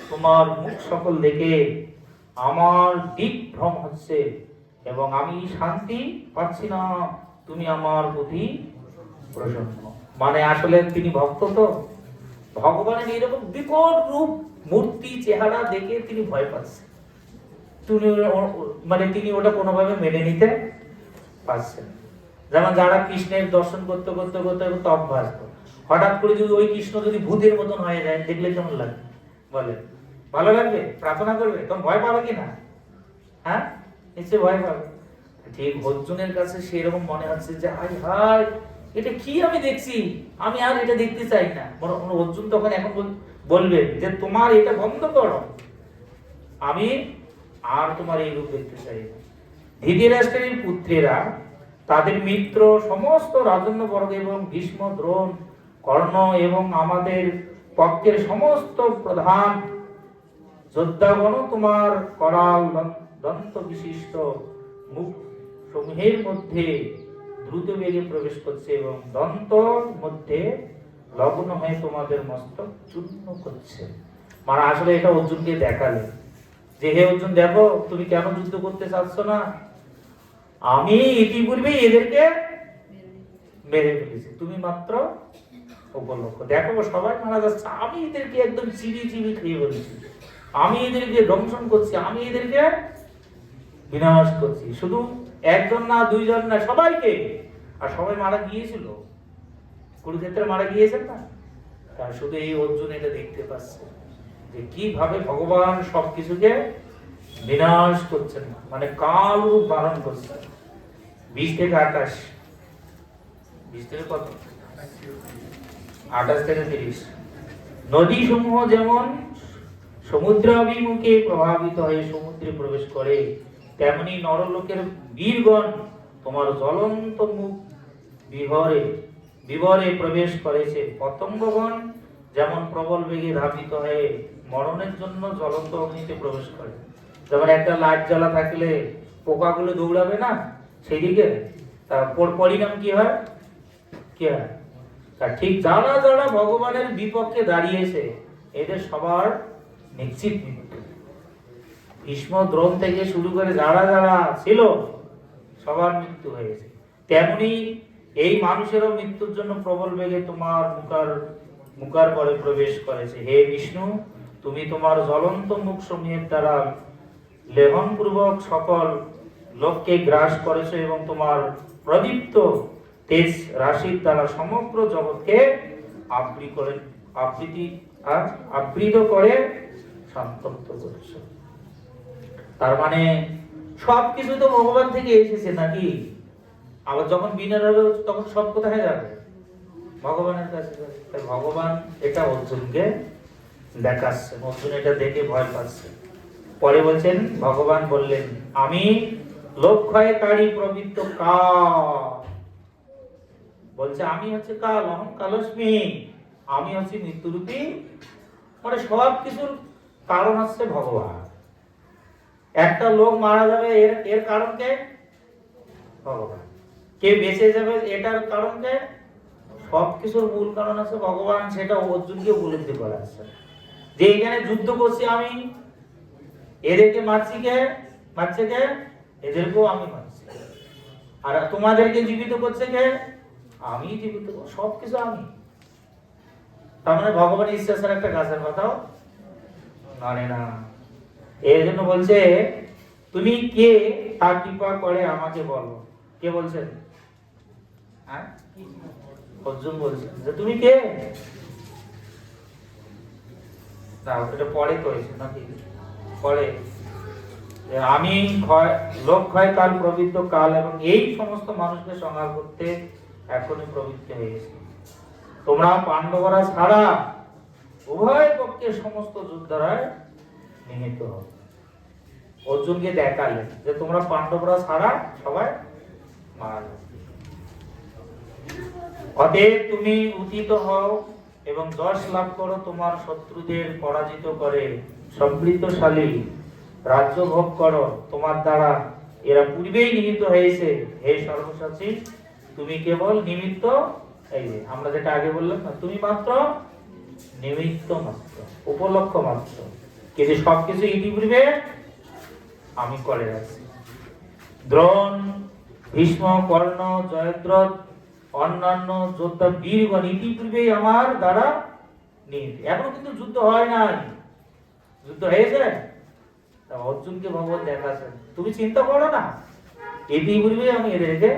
তোমার মুখ সকল দেখে আমার দিগ্ভ্রম হচ্ছে এবং আমি শান্তি পাচ্ছি না। তুমি আমার প্রতি প্রসন্ন। মানে আসলে তিনি ভক্ত, তো ভগবানের এরকম বিকট রূপ মূর্তি চেহারা দেখে তিনি ভয় পাচ্ছেন। মানে তিনি ওটা কোনোভাবে মেনে নিতে পারছেন। যেমন যারা কৃষ্ণের দর্শন করতে করতে করতে করতে অভ্যস্ত, হঠাৎ করে যদি ওই কৃষ্ণ যদি ভূতের মতন হয়ে যায়, দেখলে কেমন লাগবে বলে? ভালো লাগবে? প্রার্থনা করবে? তখন ভয় পাবে কিনা? হ্যাঁ, নিশ্চয়ই ভয় পাবে। ঠিক অর্জুনের কাছে সেরকম মনে হচ্ছে যে হাই হাই, এটা কি আমি দেখছি, আমি আর এটা দেখতে চাই না। অর্জুন তখন এখন বলবে যে তোমার এটা বন্ধ করো, আমি আর তোমার এই রূপ দেখতে চাই না। ধৃতরাষ্ট্রের পুত্রেরা, তাদের মিত্র, সমস্ত রাজন্যবর্গ এবং ভীষ্ম, দ্রোণ, কর্ণ এবং আমাদের পক্ষের সমস্ত প্রধান যোদ্ধাগণ তোমার করাল দন্ত বিশিষ্ট মুখ সমূহের মধ্যে দ্রুত বেগে প্রবেশ করছে এবং দন্ত মধ্যে লগ্ন হয়ে তোমাদের মস্তক চূর্ণ করছে। মানে আসলে এটা অর্জুনকে দেখালে যে হে অর্জুন, দেখো তুমি কেন যুদ্ধ করতে চাচ্ছ না, আমি ইতিপূর্বে এদেরকে মেরে ফেলেছি, তুমি মাত্র উপলক্ষ। দেখো সবাই মারা যাচ্ছে, আমি এদেরকে একদম চিবি চিবি খেয়ে বলেছি, আমি এদেরকে দংশন করছি, আমি এদেরকে বিনাশ করছি। শুধু একজন না, দুইজন না, সবাইকে। আর সবাই মারা গিয়েছিল, কুরুক্ষেত্রে মারা গিয়েছেন না? তার শুধু এই অর্জুন এটা দেখতে পাচ্ছে যে কিভাবে ভগবান সবকিছুকে বিনাশ করছেন, মানে কাল রূপ ধারণ করছেন। 20 থেকে 28, 20 থেকে কত? 28 থেকে 30। নদী সমূহ যেমন সমুদ্র অভিমুখে প্রভাবিত হয়ে সমুদ্রে প্রবেশ করে, তেমনি নরলোকের বীরগণ তোমার জ্বলন্ত মুখ বিবরে প্রবেশ করেছে। পতঙ্গগণ যেমন প্রবল বেগে ধাবিত হয়ে মরণের জন্য জ্বলন্ত অগ্নিতে প্রবেশ করে। যেমন একটা লাইট জ্বালা থাকলে পোকাগুলো দৌড়াবে না সেদিকে, তারপর পরিণাম কি হয়? কি হয়? ঠিক যারা যারা ভগবানের বিপক্ষে দাঁড়িয়েছে, এদের সবার নিশ্চিত মৃত্যু। ভীষ্ম, দ্রোণ থেকে শুরু করে যারা যারা ছিল সবার মৃত্যু হয়েছে। তেমনি এই মানুষেরও মৃত্যুর জন্য প্রবল বেগে তোমার মুখার পরে প্রবেশ করেছে। হে বিষ্ণু, তুমি তোমার জ্বলন্ত মুখ সমূহের দ্বারা লেহন পূর্বক সকল লোককে গ্রাস করেছো এবং তোমার প্রদীপ্ত তেজ রাশির দ্বারা সমগ্র জগৎকে আবৃত করে সন্তপ্ত করেছো। তার মানে সবকিছু তো ভগবান থেকে এসেছে নাকি? আবার যখন বিনার হবে তখন সব কোথায় যাবে? ভগবানের কাছে যাবে। তাই ভগবান এটা অর্জুনকে দেখাচ্ছে, অর্জুন এটা দেখে ভয় পাচ্ছে। পরে বলছেন, ভগবান বললেন, আমি লোকক্ষয়কারী প্রবৃত্ত কাল, বলছে আমি হচ্ছে কাল, অহং কালস্মি, আমি হচ্ছে মৃত্যুরূপী। মানে সব কিছুর কারণ হচ্ছে ভগবান। একটা লোক মারা যাবে এর কারণ কে? ভগবান। কে বেঁচে যাবে এটার কারণ কে? সবকিছুর মূল কারণ আছে ভগবান। সেটা অর্জুনকে উপলব্ধি করা আছে যে এখানে যুদ্ধ করছি আমি, এদেরকে মারছি কে? মারছে কে? এদেরকেও আমি মারছি। আর তোমাদেরকে জীবিত করছে কে? আমি জীবিত, সবকিছু আমি। তার মানে ভগবানের ইচ্ছা ছাড়া একটা গাছের পাতাও নড়ে না। এই জন্য বলছে, তুমি কে তা কৃপা করে আমাকে বলো। কে বলছেন? অর্জুন বলছেন যে তুমি কে? না, এটা পরে করেছে নাকি? পরে আমি লোক ক্ষয় কাল প্রবৃত্ত কাল এবং এই সমস্ত মানুষকে সংহার করতে এখনই প্রবৃত্ত হয়েছে। তোমরা পাণ্ডবরা ছাড়া উভয় পক্ষে সমস্ত যুদ্ধরায় নিহত হবে। অর্জুনকে দেখালেন যে তোমরা পাণ্ডবরা ছাড়া সবাই মারা যাবে। অতএব তুমি উদিত হও এবং যশ লাভ করো, তোমার শত্রুদের পরাজিত করে সমৃদ্ধশালী রাজ্য ভোগ করো। তোমার দ্বারা এরা পূর্বেই নিমিত্ত হয়েছে। হে সর্বসাচী, তুমি কেবল নিমিত্ত। এই যে আমরা যেটা আগে বললাম না, তুমি মাত্র নিমিত্ত মাত্র, উপলক্ষ মাত্র, কিন্তু সবকিছু ইতিপূর্বে আমি করে রাখছি। দ্রোণ, ভীষ্ম, কর্ণ, জয়দ্রথ, অন্যান্য যোদ্ধা বীরগণ ইতিপূর্বেই আমার দ্বারা নিহত। এখনো কিন্তু যুদ্ধ হয় নাই। যুদ্ধ হয়েছে? অর্জুনকে ভগবান দেখাচ্ছেন, তুমি চিন্তা করো না, ইতিপূর্বে আমি এদেরকে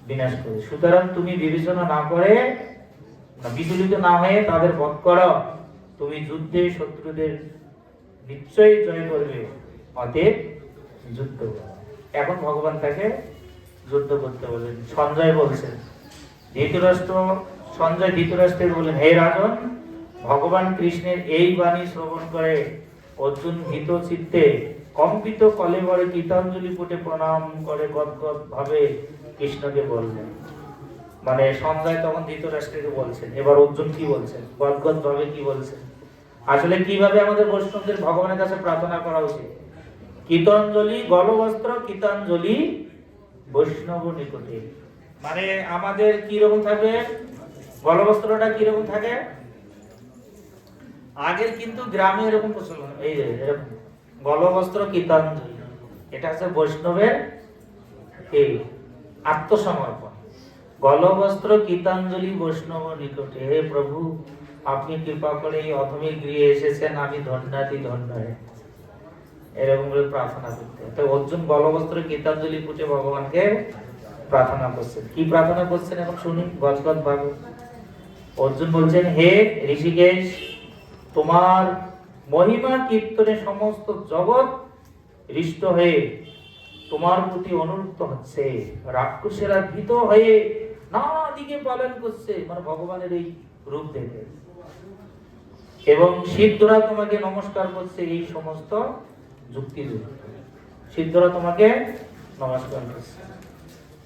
বিনাশ করি। সুতরাং তুমি বিবেচনা না করে, বিচলিত না হয়ে তাদের বধ করো। তুমি যুদ্ধে শত্রুদের নিশ্চয়ই জয় করবে। অতএব যুদ্ধ করো। এখন ভগবান তাকে যুদ্ধ করতে বলেন। সঞ্জয় বলছেন, সঞ্জয় ধৃতরাষ্ট্রের বলেন, হে রাজন, ভগবান কৃষ্ণের এই বাণী শ্রবণ করে অর্জুন ভীত চিত্তে কম্পিত কলেবরে গীতাঞ্জলি পুটে প্রণাম করে গদগদ ভাবে কৃষ্ণকে বললেন। মানে সঞ্জয় তখন ধৃতরাষ্ট্রকে বলছেন, এবার অর্জুন কি বলছেন, গদগদ ভাবে কি বলছেন। আসলে কিভাবে আমাদের বৈষ্ণবদের ভগবানের কাছে প্রার্থনা করা উচিত? কীতাঞ্জলি গলবস্ত্র কীতাঞ্জলি বৈষ্ণব নিকটে। মানে আমাদের কি রকম থাকবে? গলবস্ত্রটা কি রকম থাকে? আগের কিন্তু গ্রামে এরকম প্রচলন, এই যে এরকম গলবস্ত্র কীতাঞ্জলি, এটা হচ্ছে বৈষ্ণবের এই আত্মসমর্পণ। গলবস্ত্র কীতাঞ্জলি বৈষ্ণব নিকটে। হে প্রভু, আপনি কৃপা করে এই অধমী গৃহে এসেছেন, আমি ধন্যাতি ধন্য। এরকম করে প্রার্থনা করতে। তো অর্জুন গলবস্ত্র কীতাঞ্জলি পুটে ভগবানকে প্রার্থনা করছেন। কি প্রার্থনা করছেন এখন শুনি গদগদ ভাবে। অর্জুন বলছেন, হে ঋষিকেশ, তোমার মহিমা কীর্তনে সমস্ত জগৎ হৃষ্ট হয়ে তোমার প্রতি অনুরক্ত হচ্ছে। রাক্ষসেরা ভীত হয়ে নানা দিকে পালন করছে, মানে ভগবানের এই রূপ দেখে। এবং সিদ্ধরা তোমাকে নমস্কার করছে। এই সমস্ত যুক্তিযুক্ত সিদ্ধরা তোমাকে নমস্কার করছে।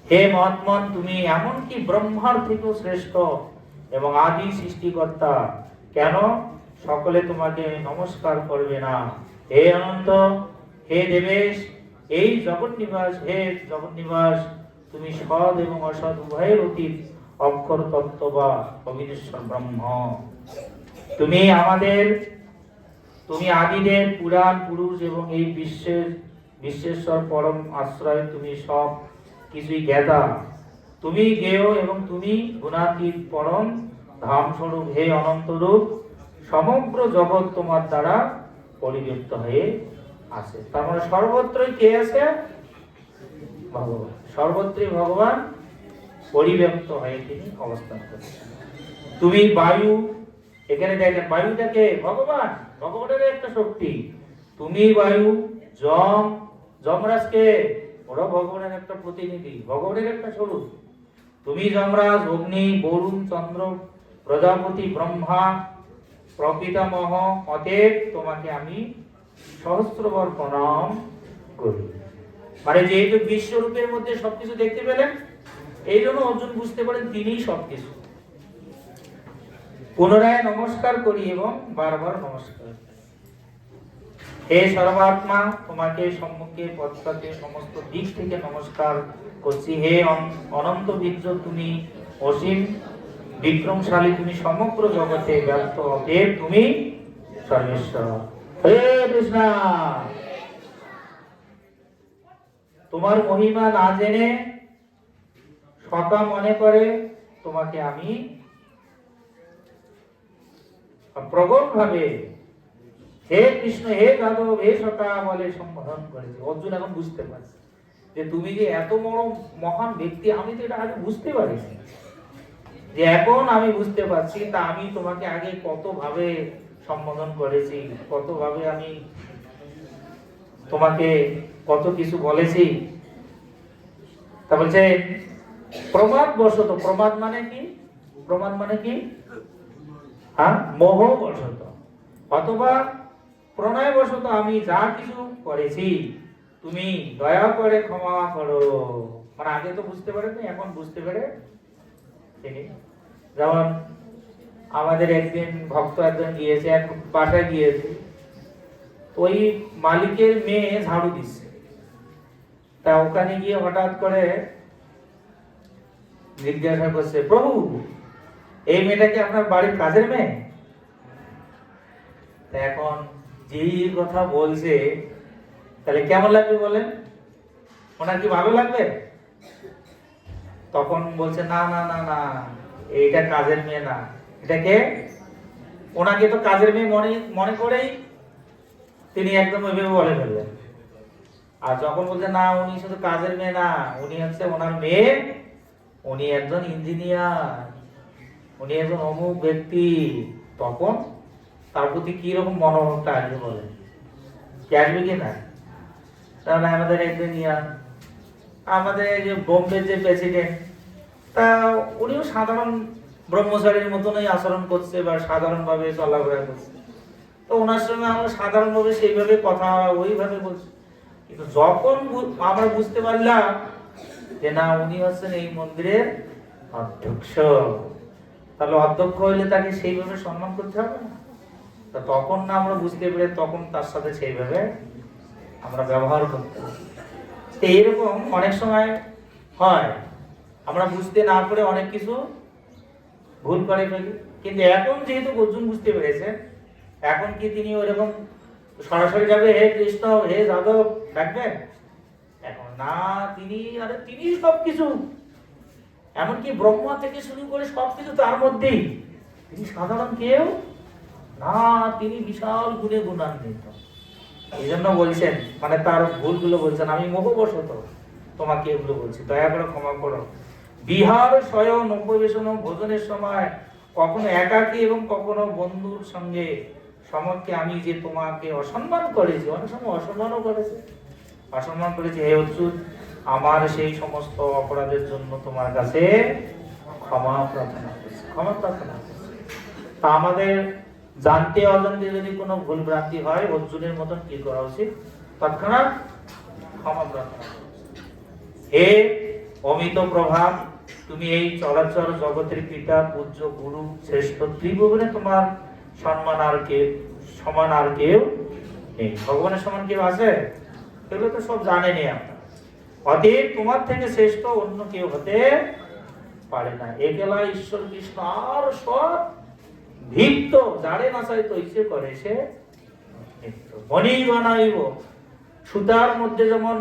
হে মহাত্মন, তুমি এমনকি ব্রহ্মার থেকেও শ্রেষ্ঠ এবং আদি সৃষ্টিকর্তা, কেন সকলে তোমাকে নমস্কার করবে না? হে অনন্ত, হে দেবেশ, এই জগৎ নিবাস, হে জগৎ নিবাস, তুমি সৎ এবং অসৎ উভয়ের অতীত অক্ষর তত্ত্ব বা অবিনেশ্বর ব্রহ্ম। তুমি আদিদেব, পুরাণ পুরুষ এবং এই বিশ্বেশ্বর পরম আশ্রয়। তুমি সব কিছুই জ্ঞাতা, তুমি জ্ঞেয় এবং তুমি গুণাতীত পরম ধাম স্বরূপ। হে অনন্ত রূপ, সমগ্র জগৎ তোমার দ্বারা পরিব্যাপ্ত হয়ে আছে। তার মানে সর্বত্রই কে আছে? ভগবান। সর্বত্রই ভগবান পরিব্যাপ্ত হয়ে তিনি অবস্থান করছেন। তুমি বায়ু, এখানে দেখেন বায়ুটাকে ভগবান, ভগবানের একটা শক্তি। তুমি বায়ু, যমরাজকে, ওরা ভগবানের একটা প্রতিনিধি, ভগবানের একটা স্বরূপ। তুমি যমরাজ, অগ্নি, বরুণ, চন্দ্র, প্রজাপতি, ব্রহ্মা, প্রপিতামহ, অতএব তোমাকে আমি সহস্রবার প্রণাম করি। মানে যেহেতু বিশ্বরূপের মধ্যে সবকিছু দেখতে পেলেন, এই জন্য অর্জুন বুঝতে পারেন তিনিই সবকিছু। পুনরায় নমস্কার করি এবং বারবার নমস্কার। হে সর্বাত্মা, তোমাকে সম্মুখে পশ্চাতে সমস্ত দিক থেকে নমস্কার করছি। হে অনন্ত বীর্য, তুমি অসীম বিক্রমশালী, তুমি সমগ্র জগতে ব্যপ্ত, অতএব তুমি সর্বেশ্বর। হে কৃষ্ণ, তোমার মহিমা না জেনে সতা মনে করে তোমাকে আমি প্রবল ভাবে হে কৃষ্ণ, হে যাদব, হে সতা বলে সম্বোধন করেছে। অর্জুন এখন বুঝতে পারছে যে তুমি যে এত বড় মহান ব্যক্তি, আমি তো এটা আগে বুঝতে পারিনি। যে এখন আমি বুঝতে পারছি, তা আমি তোমাকে আগে কত ভাবে সম্বোধন করেছি, কত ভাবে আমি তোমাকে কত কিছু বলেছি। তা বলছে প্রমাদ বশত। প্রমাদ মানে কি? প্রমাদ মানে কি? হ্যাঁ, মোহ বশত অথবা প্রণয় বশত আমি যা কিছু করেছি তুমি দয়া করে ক্ষমা করো। মানে আগে তো বুঝতে পারেনি, এখন বুঝতে পেরে তিনি। যেমন আমাদের একদিন ভক্ত একজন গিয়েছে, এক বাসায় গিয়েছে, ওই মালিকের মেয়ে ঝাড়ু দিচ্ছে। তা ওখানে গিয়ে হঠাৎ করে জিজ্ঞাসা করছে, প্রভু এই মেয়েটা কি আপনার বাড়ির কাজের মেয়ে? এখন যেই কথা বলছে, তাহলে কেমন লাগবে বলেন? ওনার কি ভালো লাগবে? তখন বলছে না না না না, এইটা কাজের মেয়ে না। এটাকে, ওনাকে তো কাজের মেয়ে মনে মনে করেই তিনি একদম ওইভাবে বলে ফেললেন। আর যখন বলছে না, উনি শুধু কাজের মেয়ে না, উনি হচ্ছে ওনার মেয়ে, উনি একজন ইঞ্জিনিয়ার, উনি একজন অমুক ব্যক্তি, তখন তার প্রতি কি রকম মনোভাবটা আসবে বলেন? কি আসবে কি না? তাহলে আমাদের একদিন আমাদের যে বোম্বের যে প্রেসিডেন্ট, তা উনিও সাধারণ ব্রহ্মচারীর মতনই আচরণ করছে বা সাধারণ ভাবে চলাফেরা করছে। তো ওনার সঙ্গে আমরা সাধারণ ভাবে সেইভাবে কথা ওইভাবে বলছি। কিন্তু যখন আমরা বুঝতে পারলাম যে না, উনি হচ্ছেন এই মন্দিরের অধ্যক্ষ, তাহলে অধ্যক্ষ হইলে তাকে সেইভাবে সম্মান করতে হবে না? তা তখন না আমরা বুঝতে পেরে তখন তার সাথে সেইভাবে আমরা ব্যবহার করতে হবে। তো এইরকম অনেক সময় হয়, আমরা বুঝতে না পারে অনেক কিছু ভুল করে ফেলি। কিন্তু এখন যেহেতু অর্জুন বুঝতে পেরেছে, এখন কি তিনি ওইরকম সরাসরি যাবে হে কৃষ্ণ, হে যাদব ডাকবেন? এখন না, তিনি সবকিছু, এমনকি ব্রহ্মা থেকে শুরু করে সবকিছু তার মধ্যেই। তিনি সাধারণ কেউ না, তিনি বিশাল গুণে গুণান্বিত। এই জন্য বলছেন, মানে তার ভুলগুলো বলছেন, আমি মোহবশত তোমাকে এগুলো বলছি, দয়া করে ক্ষমা করো। বিহার শয়ন উপবেশন ভোজনের সময় কখনো একাকী এবং কখনো বন্ধুর সঙ্গে সমক্ষে আমি যে তোমাকে অসম্মান করেছি, অনেক সময় অসম্মানও করেছি, অসম্মান করেছি। হে অচ্যুত, আমার সেই সমস্ত অপরাধের জন্য তোমার কাছে ক্ষমা প্রার্থনা করছি, ক্ষমা প্রার্থনা করছি। তা আমাদের জানতে অজান্তে যদি কোনো ভুল ভ্রান্তি হয়, অর্জুনের মতন কি করা উচিত? তৎক্ষণাৎ ক্ষমা প্রার্থনা। হে অমিত প্রভাব, তুমি এই চরাচর জগতের পিতা, পূজ্য গুরু, শ্রেষ্ঠ, ত্রিভুবনে তোমার সম্মান আর কে সমান আর কেউ নেই। ভগবানের সমান কেউ আছে? এগুলো তো সব জানেনই আপনারা। অতএব তোমার থেকে শ্রেষ্ঠ অন্য কেউ হতে পারে না। একলা ঈশ্বর কৃষ্ণ আর সব ভিক্ত, যারে নাচাই তো ইচ্ছে করে সে মণি বানাইব। সুতার মধ্যে যেমন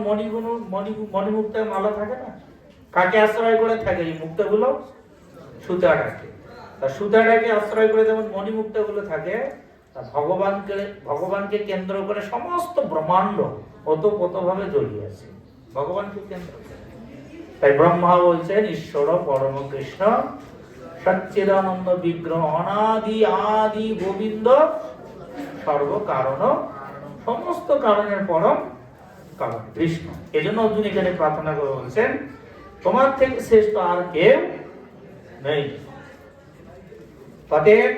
মণিমুক্তার মালা থাকে না, কাকে আশ্রয় করে থাকে এই মুক্তাগুলো? সুতাটাকে। তা সুতাটাকে আশ্রয় করে যেমন মণিমুক্তাগুলো থাকে, ভগবানকে ভগবানকে কেন্দ্র করে সমস্ত ব্রহ্মাণ্ড ওতপ্রোতভাবে জড়িয়ে আছে ভগবানকে কেন্দ্র করে। তাই ব্রহ্মা বলছেন ঈশ্বর পরম কৃষ্ণ সচ্চিদানন্দ বিগ্রহ অনাদি আদি গোবিন্দ সর্ব কারণ, সমস্ত কারণের পরম কারণ কৃষ্ণ। এজন্য অর্জুন এখানে প্রার্থনা করে বলছেন তোমার থেকে শ্রেষ্ঠ আর কেউ নেই। অতএব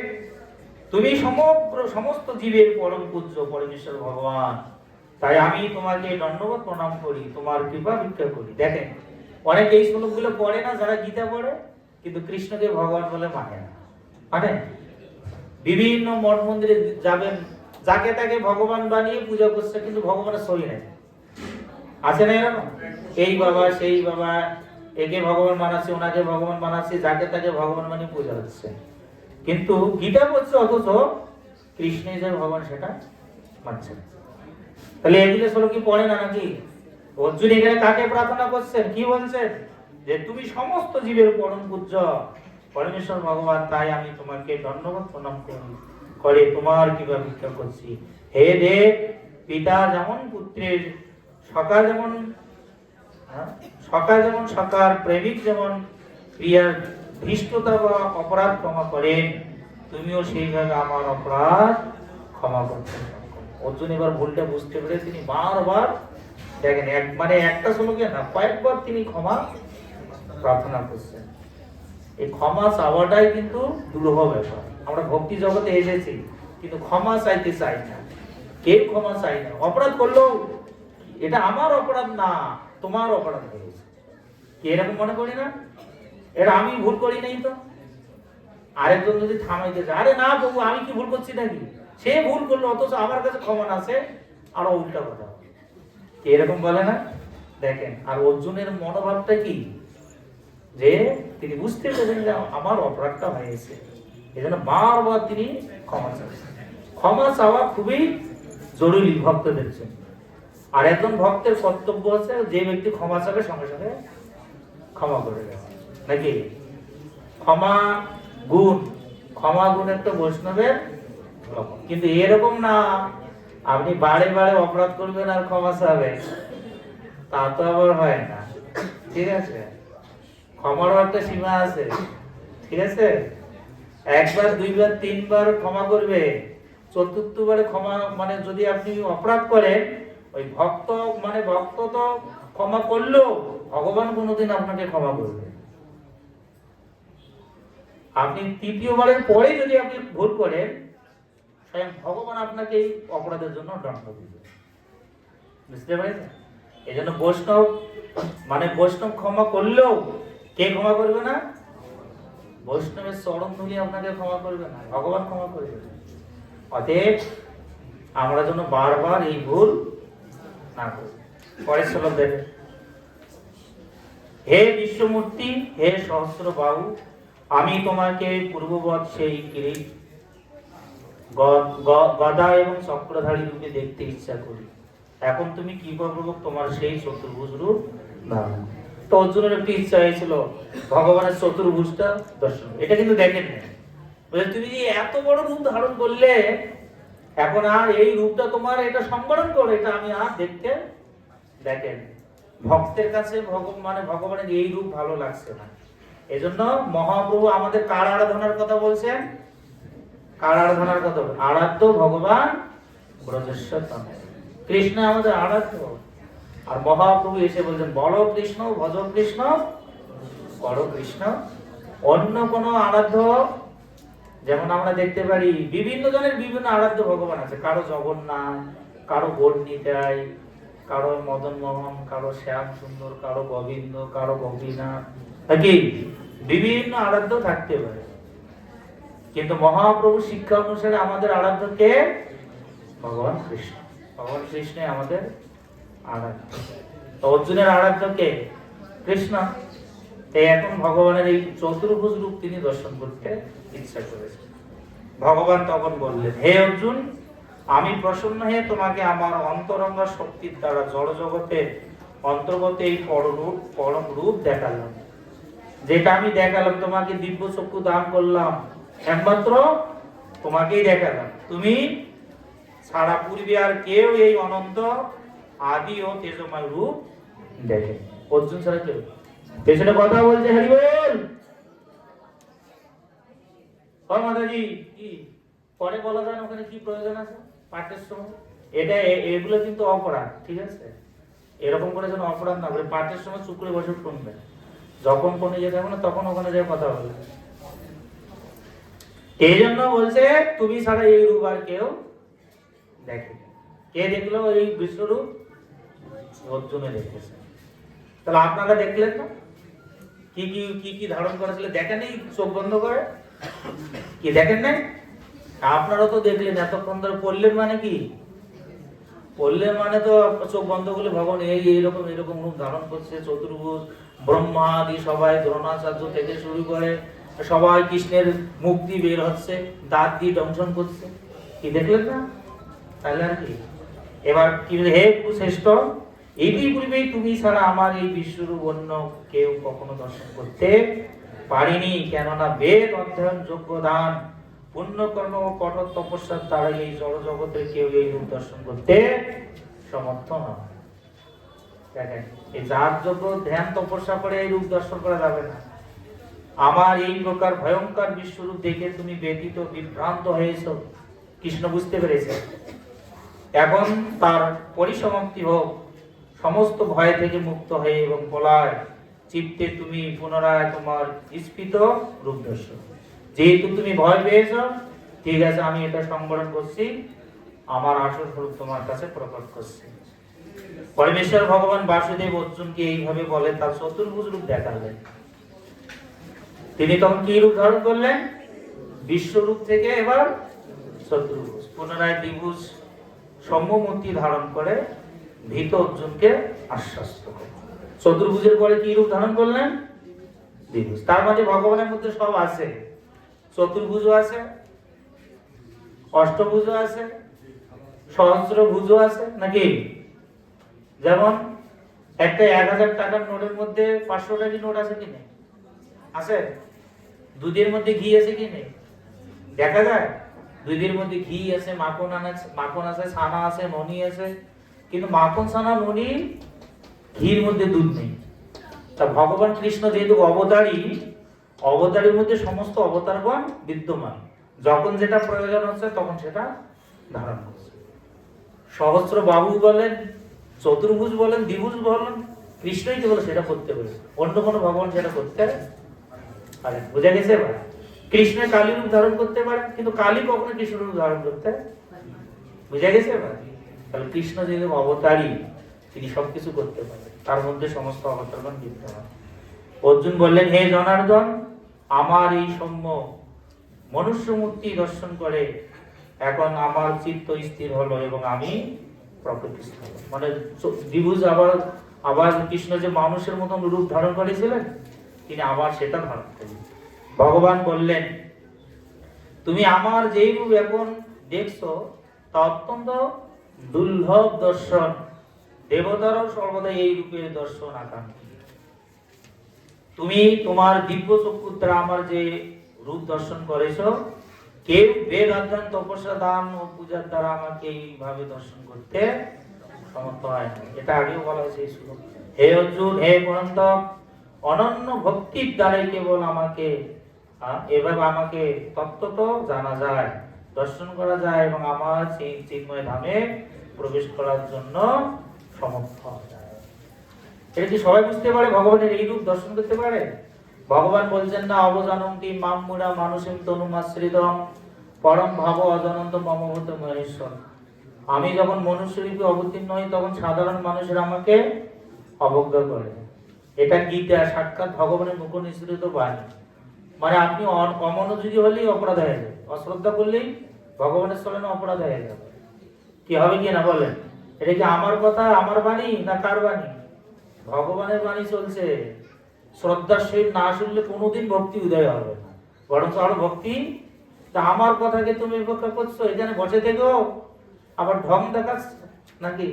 তুমি সমস্ত জীবের পরম পূজ্য পরমেশ্বর ভগবান, তাই আমি তোমাকে দণ্ডবত প্রণাম করি, তোমার কৃপা ভিক্ষা করি। দেখেন অনেকে এই শ্লোকগুলো পড়ে না, যারা গীতা পড়ে, কিন্তু কৃষ্ণকে ভগবান বলে মানে না। মানে বিভিন্ন মঠ মন্দিরে যাবেন, যাকে তাকে ভগবান বানিয়ে পূজা করছে, কিন্তু ভগবানের সই নাই। আছে না এরকম? এই বাবা সেই বাবা, একে ভগবান বানাচ্ছে, ওনাকে ভগবান বানাচ্ছে, যাকে তাকে ভগবান বানিয়ে পূজা হচ্ছে। কিন্তু গীতা বলছে অথচ কৃষ্ণই যে ভগবান সেটা মানছে না। তাহলে এগুলো শ্লোক কি পড়ে না নাকি? অর্জুন এখানে কাকে প্রার্থনা করছেন? কি বলছেন? যে তুমি সমস্ত জীবের পরম পূজ্য পরমেশ্বর ভগবান, তাই আমি তোমাকে দণ্ডবত প্রণাম করে তোমার কিভাবে ভিক্ষা করছি। হে দেব, পিতা যেমন পুত্রের সকাল যেমন সকার, প্রেমিক যেমন প্রিয়ার ধৃষ্টতা বা অপরাধ ক্ষমা করেন, তুমিও সেইভাবে আমার অপরাধ ক্ষমা করতে। অর্জুন এবার ভুলটা বুঝতে পেরে তিনি বারবার দেখেন একটা শ্লোকে না, কয়েকবার তিনি ক্ষমা প্রার্থনা করছেন। এই ক্ষমা চাওয়াটাই কিন্তু দুরূহ ব্যাপার। আমরা ভক্তি জগতে এসেছি, কিন্তু ক্ষমা চাইতে চাই না, কেউ ক্ষমা চাই না। অপরাধ করলো এটা আমার অপরাধ না, তোমার অপরাধ হয়েছে, কি এরকম মনে করি না? এটা আমি ভুল করি নাই তো। আরেকজন যদি থামাইতে যায়, আরে না বাবু আমি কি ভুল করছি নাকি, সে ভুল করলো অথচ আমার কাছে ক্ষমা আছে, আরো উল্টা কথা, কি এরকম বলে না? দেখেন, আর অর্জুনের মনোভাবটা কি, যে তিনি বুঝতে পেরেছেন যে আমার অপরাধটা হয়েছে, এজন্য বারবার তিনি ক্ষমা চাচ্ছেন। ক্ষমা চাওয়া খুবই জরুরি ভক্তদের জন্য। আর একজন ভক্তের কর্তব্য আছে, যে ব্যক্তি ক্ষমা চাবে সঙ্গে সঙ্গে ক্ষমা করে দেওয়া, নাকি? ক্ষমা গুণ একটা বৈষ্ণবের লক্ষণ। কিন্তু এরকম না আপনি বারে বারে অপরাধ করবেন আর ক্ষমা চাবেন, তা তো আবার হয় না। ঠিক আছে, ক্ষমারও একটা সীমা আছে। ঠিক আছে, একবার দুইবার তিনবার ক্ষমা করবে, চতুর্থবারে ক্ষমা মানে যদি আপনি অপরাধ করেন, ওই ভক্ত তো ক্ষমা করলেও ভগবান কোনোদিন আপনাকে ক্ষমা করবে। আপনি তৃতীয়বারের পরে যদি আপনি ভুল করেন, স্বয়ং ভগবান আপনাকে এই অপরাধের জন্য দণ্ড দিবে। বুঝতে পেরেছেন? এই জন্য বৈষ্ণব ক্ষমা করলেও কে ক্ষমা করবে না? বৈষ্ণবের চরণ ধুলি আপনাকে ক্ষমা করবে না, ভগবান ক্ষমা করবে না। অতএব আমরা যেন বারবার এই ভুল না করি। পরের শ্লোক দেখেন, হে বিশ্বমূর্তি, হে সহস্র বাহু, আমি তোমাকে পূর্ববৎ সেই কিরীট গদা এবং চক্রধারী রূপে দেখতে ইচ্ছা করি। এখন তুমি কৃপাপূর্বক তোমার সেই চতুর্ভুজ রূপ ধারণ। তো অর্জুনের একটি ইচ্ছা হয়েছিল ভগবানের চতুর্ভুজটা দর্শন। এটা কিন্তু দেখেন না, তুমি যে এত বড় রূপ ধারণ করলে, এখন আর এই রূপটা তোমার এটা সংবরণ করে, এটা আমি আর দেখতে। দেখেন, ভক্তের কাছে ভগবানের এই রূপ ভালো লাগছে না। এজন্য মহাপ্রভু আমাদের কার আরাধনার কথা বলছেন? কার আরাধনার কথা? আরাধ্য ভগবান ব্রজেশ্বর কৃষ্ণ আমাদের আরাধ্য। আর মহাপ্রভু এসে বলছেন বল কৃষ্ণ, ভজ কৃষ্ণ, কর কৃষ্ণ। অন্য কোন আরাধ্য, যেমন আমরা দেখতে পারি বিভিন্ন জনের বিভিন্ন আরাধ্য ভগবান আছে, কারো জগন্নাথ, কারো গৌরনিতাই, কারো মদন মোহন, কারো শ্যাম সুন্দর, কারো গোবিন্দ, কারো গোপীনাথ, নাকি বিভিন্ন আরাধ্য থাকতে পারে। কিন্তু মহাপ্রভু শিক্ষা অনুসারে আমাদের আরাধ্য কে? ভগবান কৃষ্ণ। ভগবান কৃষ্ণই আমাদের আরাধ্য। তো অর্জুনের আরাধ্য কে? কৃষ্ণ। তাই এখন ভগবানের এই চতুর্ভুজ রূপ তিনি দর্শন করতে ইচ্ছা করেছেন। ভগবান তখন বললেন, হে অর্জুন, আমি প্রসন্ন হয়ে তোমাকে আমার অন্তরঙ্গ শক্তির দ্বারা জড় জগতের অন্তর্গত এই পরম রূপ দেখালাম। যেটা আমি দেখালাম, তোমাকে দিব্য চক্ষু দান করলাম, একমাত্র তোমাকেই দেখালাম, তুমি সারা পূর্বে আর কেউ এই অনন্ত আদি ও তেজময় রূপ দেখে। অর্জুন ছাড়া কেউ। পেছনে কথা বলছে, হরি বল। মাতাজি কি পরে বলা যায়, ওখানে কি প্রয়োজন আছে পাঠের সময়? এটা এগুলো কিন্তু অপরাধ, ঠিক আছে? এরকম করে যেন অপরাধ না করে পাঠের সময় চুপ করে বসে শুনবে, যখন কোনো ইয়ে থাকবে না তখন ওখানে যে কথা বলবে। এই জন্য বলছে তুমি ছাড়া এই রূপ আর কেউ দেখে। কে দেখলো এই বিশ্বরূপ? অর্জুনে দেখেছে। তাহলে আপনারা দেখলেন না কি কি কি কি ধারণ করেছিল? দেখেন এই চোখ বন্ধ করে, কি দেখেন নাই? আপনারা তো দেখলেন, এতক্ষণ ধরে পড়লেন মানে কি? পড়লেন মানে তো চোখ বন্ধ করলে ভগবান এইরকম এরকম রূপ ধারণ করছে, চতুর্ভুজ, ব্রহ্মা আদি সবাই, দ্রোণাচার্য থেকে শুরু করে সবাই কৃষ্ণের মুক্তি বের হচ্ছে, দাঁত দিয়ে দংশন করছে, কি দেখলেন না? তাহলে আর কি? এবার কি, হে শ্রেষ্ঠ, এইটি পূর্বেই তুমি ছাড়া আমার এই বিশ্বরূপ অন্য কেউ কখনো দর্শন করতে পারিনি, কেননা বেদ অধ্যয়ন, যোগ্য দান, পুণ্যকর্ম ও কঠোর তপস্যার দ্বারা এই জড় জগতের কেউ এই রূপ দর্শন করতে সমর্থ নয়। দেখেন, এই যার যোগ্য ধ্যান তপস্যা করে এই রূপ দর্শন করা যাবে না। আমার এই প্রকার ভয়ঙ্কর বিশ্বরূপ দেখে তুমি ব্যতীত বিভ্রান্ত হয়েছ, কৃষ্ণ বুঝতে পেরেছে। এখন তার পরিসমাপ্তি হোক, সমস্ত ভয় থেকে মুক্ত হয়ে এবং বলায় চিত্তে তুমি পুনরায় তোমার স্ফীত রূপ দর্শন। যেহেতু তুমি ভয় পেয়েছ, ঠিক আছে, আমি এটা সংবরণ করছি, আমার আসল স্বরূপ তোমার কাছে প্রকট করছি। পরমেশ্বর ভগবান বাসুদেব অর্জুনকে এইভাবে বলে তার চতুর্ভুজ রূপ দেখালেন। তিনি তখন কি রূপ ধারণ করলেন? বিশ্বরূপ থেকে এবার চতুর্ভুজ, পুনরায় দ্বিভুজ সম্মূর্তি ধারণ করে ভীত অর্জুনকে আশ্বস্ত করে। চতুর্ভুজের পরে কি রূপ ধারণ করলেন? দ্বিভুজ। তার মানে ভগবানের মধ্যে সব আছে, চতুর্ভুজও আছে, অষ্টভুজও আছে, সহস্রভুজও আছে, নাকি? যেমন একটা 1000 টাকার নোটের মধ্যে 500 টাকা নোট আছে কি নেই? আছে। দুধের মধ্যে ঘি আছে কি নেই? দেখা যায়। দুধের মধ্যে ঘি আছে, মাখন আছে, ছানা আছে, ননি আছে, কিন্তু মাখন, ছানা, ননি, ঘির মধ্যে দুধ নেই। তা ভগবান কৃষ্ণ যেহেতু অবতারীর মধ্যে সমস্ত অবতারগণ বিদ্যমান, যখন যেটা প্রয়োজন হচ্ছে তখন সেটা ধারণ করছে। সহস্র বাহু বলেন, চতুর্ভুজ বলেন, দ্বিভুজ বলেন, কৃষ্ণই কেবল সেটা করতে পারে, অন্য কোনো ভগবান সেটা করতে পারে। বুঝা গেছে? এবার কৃষ্ণের কালী রূপ ধারণ করতে পারে, কিন্তু কালী কখনো কৃষ্ণ রূপ ধারণ করতে। বুঝা গেছে? এবার তাহলে কৃষ্ণ যেহেতু অবতারী, তিনি সবকিছু করতে পারেন, তার মধ্যে সমস্ত অবতারগণ বিদ্যমান। অর্জুন বললেন, হে জনার্দন, আমার এই সৌম্য মনুষ্য মূর্তি দর্শন করে এখন আমার চিত্ত স্থির হলো এবং আমি প্রকৃতিস্থ হলাম। মানে দ্বিভুজ আবার কৃষ্ণ যে মানুষের মতন রূপ ধারণ করেছিলেন, তিনি আবার সেটা ধারণ করলেন। ভগবান বললেন, তুমি আমার যেই রূপ এখন দেখছো তা অত্যন্ত দুর্লভ দর্শন, দেবতারাও সর্বদা এই রূপের দর্শন আকাঙ্ক্ষী। তুমি তোমার দিব্য চক্ষুর দ্বারা আমার যে রূপ দর্শন করেছো, কেউ বেদ অধ্যয়ন, তপস্যা, দান ও পূজার দ্বারা আমাকে এইভাবে দর্শন করতে সমর্থ হয় না। এটা আগেও বলা হয়েছে এই শ্লোক। হে অর্জুন, হে পরন্তপ, অনন্য ভক্তির দ্বারাই কেবল আমাকে এভাবে আমাকে তত্ত্বত জানা যায়, দর্শন করা যায় এবং আমার সেই চিন্ময় ধামে প্রবেশ করার জন্য সমর্থ হয়। এটা কি সবাই বুঝতে পারে? ভগবানের এই রূপ দর্শন করতে পারে? ভগবান বলছেন না, অবজানন্তি মাম মুরা মানুষের তনুমাশ্রিতম পরম ভাব অজনন্ত মমভূত মহেশ্বর। আমি যখন মনুষ্যরূপে অবতীর্ণ হই তখন সাধারণ মানুষেরা আমাকে অবজ্ঞা করে। এটা গীতা, সাক্ষাৎ ভগবানের মুখ নিঃসৃত বাণী। মানে আপনি অমনোযোগী হলেই অপরাধ হয়ে যাবে, অশ্রদ্ধা করলেই ভগবানের চরণে অপরাধ হয়ে যাবে। কি হবে কি না বলেন? এটা কি আমার কথা, আমার বাণী, না কার বাণী? ভগবানের বাণী চলছে। শ্রদ্ধার সহিত না শুনলে কোনোদিন ভক্তি উদয় হবে না, বরং আরো ভক্তি। তা আমার কথাকে তুমি উপেক্ষা করছো, এখানে বসে থেকেও আবার ঢং দেখাচ্ছ নাকি?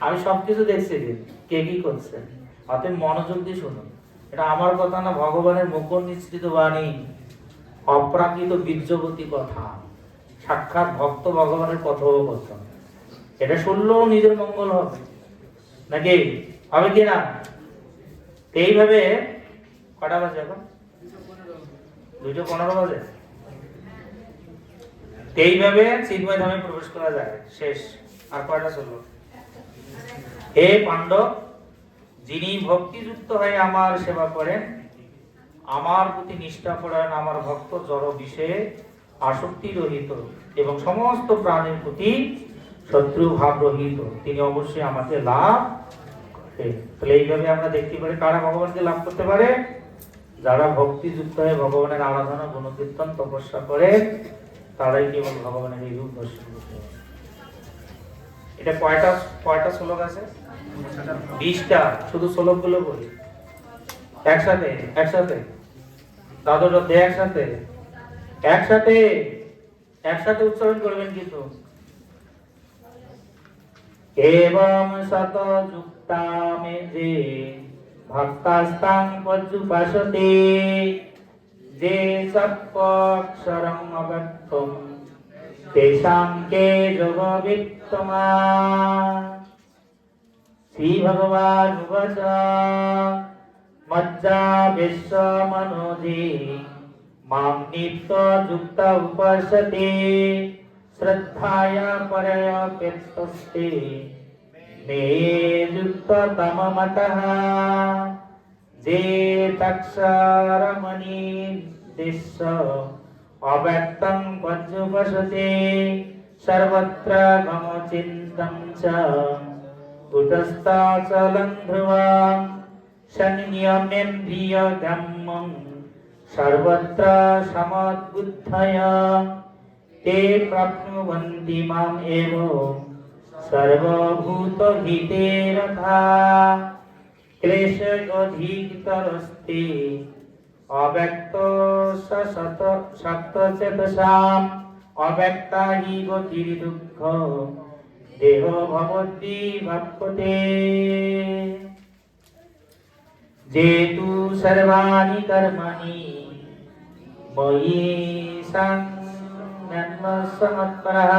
আমি সবকিছু দেখছি কে কি করছে। অতএব মনোযোগ দিয়ে শুনুন, এটা আমার কথা না, ভগবানের মুখ নিঃসৃত বাণী, অপ্রাকৃত বীর্যবতী কথা। সাক্ষাৎ ভক্ত ভগবানের কথোপকথন। এটা শুনলেও নিজের মঙ্গল হবে, নাকি হবে কি না? এইভাবে কটা বাজে এখন? 2:15 বাজে। এইভাবে চিন্ময় ধামে প্রবেশ করা যায়। শেষ। আর কয়টা চললো? হে পাণ্ডব, যিনি ভক্তিযুক্ত হয়ে আমার সেবা করেন, আমার প্রতি নিষ্ঠা করেন, আমার ভক্ত জড় বিষয়ে আসক্তি রহিত এবং সমস্ত প্রাণীর প্রতি শত্রু ভাব রহিত, তিনি অবশ্যই আমাকে লাভ করেন। তাহলে এইভাবে আমরা দেখতে পারি কারা ভগবানকে লাভ করতে পারে? যারা ভক্তিযুক্ত হয়ে ভগবানের আরাধনা গুণকীর্তন তপস্যা করে, তারাই কেবল ভগবানের এই রূপ দর্শন করতে পারে। এটা কয়টা শ্লোক আছে? 20টা। শুধু শ্লোক গুলো বলি একসাথে একসাথে দাদুর একসাথে একসাথে একসাথে উচ্চারণ করবেন কিন্তু। एवं सत जुक्ता में जे भक्तास्तां पज्जुपासते जे सत्पक्षरं अव्यक्तं तेषां के योगवित्तमा। श्री भगवान उवाच मज्जा विश्व मनोजे मां नित्ययुक्ता उपासते श्रद्धाया परया पेत्तस्ते मे युक्ततममतः जे तक्षरमणि दिश्य अव्यक्तं पज्जुपसते सर्वत्र गमचिन्तं च कुतस्ताचलं ध्रुवं संयमेन्द्रियगम्यं सर्वत्र समद्बुद्धया ते प्राप्नुवन्ति माम् एव सर्वभूतहिते रथा। क्लेशोऽधिकतरस्ते अव्यक्तो सप्तचेतसाम् अव्यक्ता हि गतिर्दुःख देहो भवद्विभक्ते। जे तु सर्वाणि कर्माणि मयि समत्परः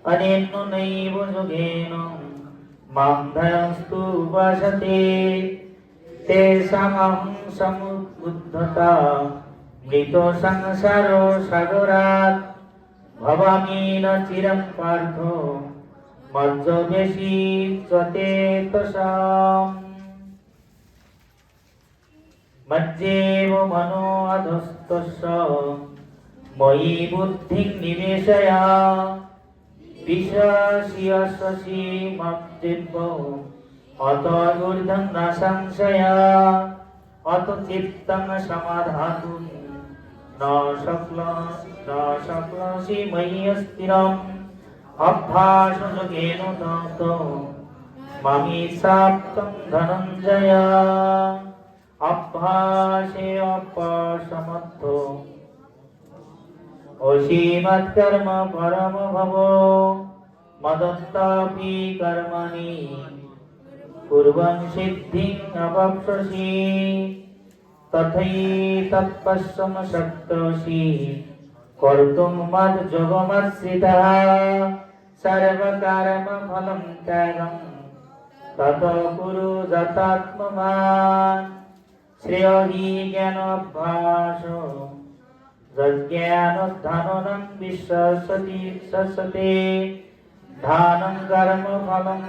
अनेनो नैव योगेन मां ध्यायन्तु उपासते तेषामहं समुद्धता मृतो संसारो सागरात् भवामि न चिरं पार्थ मज्जवेशी चेतसाम्। मज्जेव मनो अधस्तस्य मयि बुद्धिं निवेशय विश्वास्यसि मद्दिव्यो अत ऊर्ध्वं न संशय अत चित्तं समाधातुं न शक्नोषि मयि स्थिरम् अभ्यासयोगेन ततो ममीशाप्तं धनञ्जय। अभ्यासे अपसमर्थो असीमत्कर्म परम भवो मदत्तापि कर्माणि कुर्वन् सिद्धिं अवाप्स्यसि तथैतत्पश्यम शक्तोषि कर्तुं मद्योगमाश्रितः सर्वकर्मफलं त्यागं ततो कुरु यथात्मवान्। श्रेयो हि ज्ञानाभ्यासो यज्ञानोद्धरणं विश्वसति सस्यते दानं कर्मफलं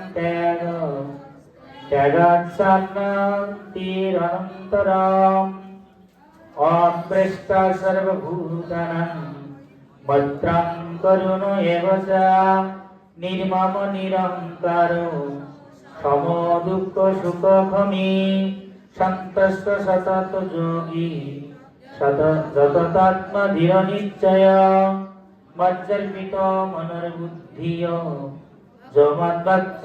त्यागात् शान्तिरनन्तरम्। अभ्रष्टा सर्वभूतानां मत्तं करुणो एव च निर्मम निरहङ्कारो समो दुःख सुखभमी सन्तस्त सतत योगी सततात्मा धीर निश्चय मज्जर्पित मनर्बुद्धिय जो मद्भक्त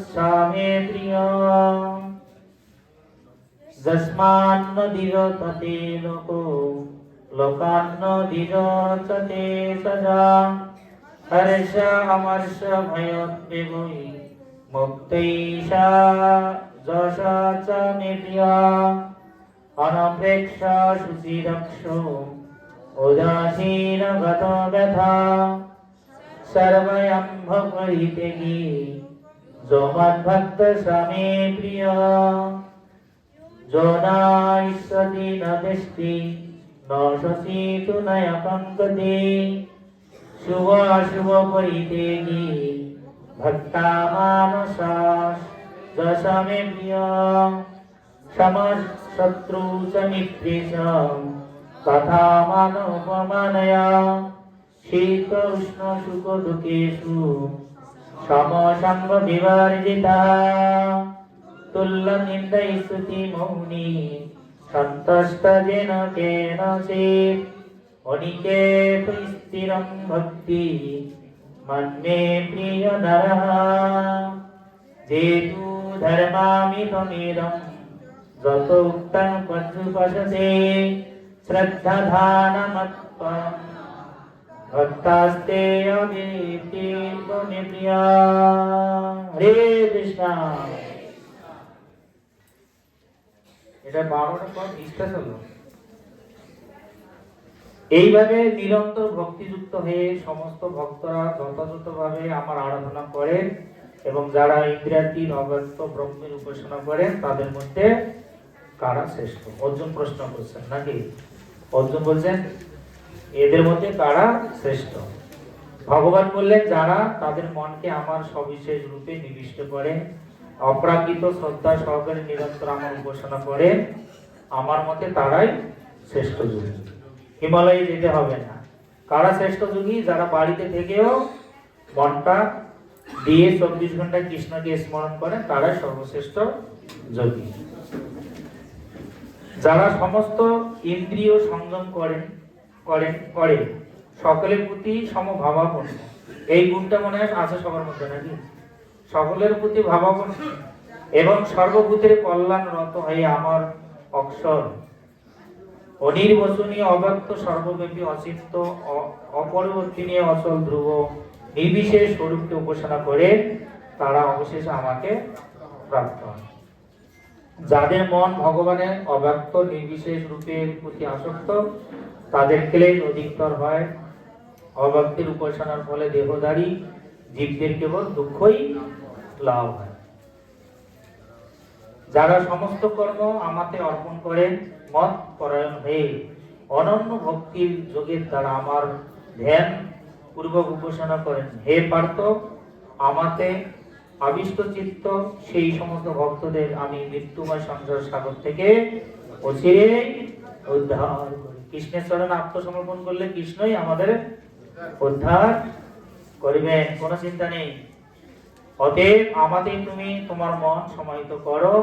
सा मे प्रिय। यस्मान्न धीरते लोको लोकान्न धीरते सदा हर्ष अमर्ष भयोद्वेगै मुक्तैषा जशा च मे प्रिया। अनपेक्षा शुचिरक्षो उदासीन गतो व्यथा सर्वयम्भ परितेगी जो मद्भक्त समे प्रिय जो न इष्यति न दृष्टि न शशितु न कंकते शुभ अशुभ परितेगी भक्ता मानस दशमे प्रिय समशत्रु च मित्रे च तथा मानोपमानया शीत उष्ण सुख दुखेषु समसंग विवर्जिता तुल्य निंदा स्तुति मौनी संतस्त जेन केनचित् अनिकेत स्थिरं भक्ति मन्मे प्रिय नरः जेतु धर्मामितमिदं जत उक्तं पर्युपसते श्रद्धाधानमत्परं भक्तास्ते अदिति त्वमे प्रिया। हरे कृष्णा। এটা 12টা পদ বিশ্বাস হলো। এইভাবে নিরন্তর ভক্তিযুক্ত হয়ে সমস্ত ভক্তরা যথাযথভাবে আমার আরাধনা করেন এবং যারা ইন্দ্রিয়াতীত অব্যক্ত ব্রহ্মের উপাসনা করেন তাদের মধ্যে কারা শ্রেষ্ঠ? অর্জুন প্রশ্ন করছেন নাকি? অর্জুন বলছেন এদের মধ্যে কারা শ্রেষ্ঠ? ভগবান বললেন যারা তাদের মনকে আমার সবিশেষ রূপে নিবিষ্ট করে অপ্রাকৃত শ্রদ্ধা সহকারে নিরন্তর আমার উপাসনা করে আমার মতে তারাই শ্রেষ্ঠ যোগী। হিমালয়ে যেতে হবে না। কারা শ্রেষ্ঠ যোগী? যারা বাড়িতে থেকেও মনটা দিয়ে 24 ঘন্টা কৃষ্ণকে স্মরণ করেন তারাই সর্বশ্রেষ্ঠ যোগী। যারা সমস্ত ইন্দ্রিয় সংযম করেন সকলের প্রতি সমভাবাপন্ন, এই গুণটা মনে হয় আছে সবার মধ্যে নাকি? সকলের প্রতি ভাবাপন্ন এবং সর্বভূতের কল্যাণরত হয়ে আমার অক্ষর অনির্বচনীয় অব্যক্ত সর্বব্যাপী অচিন্ত অপরিবর্তনীয় অচল ধ্রুব নির্বিশেষ স্বরূপকে উপাসনা করে তারা অবশেষে আমাকে প্রাপ্ত হয়। যাদের মন ভগবানের অব্যক্ত নির্বিশেষ রূপের প্রতি আসক্ত তাদের ক্লেশ অধিকতর হয়। অব্যক্তের উপাসনার ফলে দেহধারী জীবদের কেবল দুঃখই লাভ হয়। যারা সমস্ত কর্ম আমাতে অর্পণ করেন মত পরায়ণ হয়ে অনন্য ভক্তির যোগের দ্বারা আমার ধ্যান পূর্বক উপাসনা করেন, হে পার্থ আমাতে আবিষ্ট চিত্ত সেই সমস্ত ভক্তদের আমি মৃত্যুময় সংসার সাগর থেকে অচিরেই উদ্ধার করি। কৃষ্ণের চরণে আত্মসমর্পণ করলে কৃষ্ণই আমাদের উদ্ধার করিবেন, কোনো চিন্তা নেই। অতএব আমাতেই তুমি তোমার মন সমাহিত করো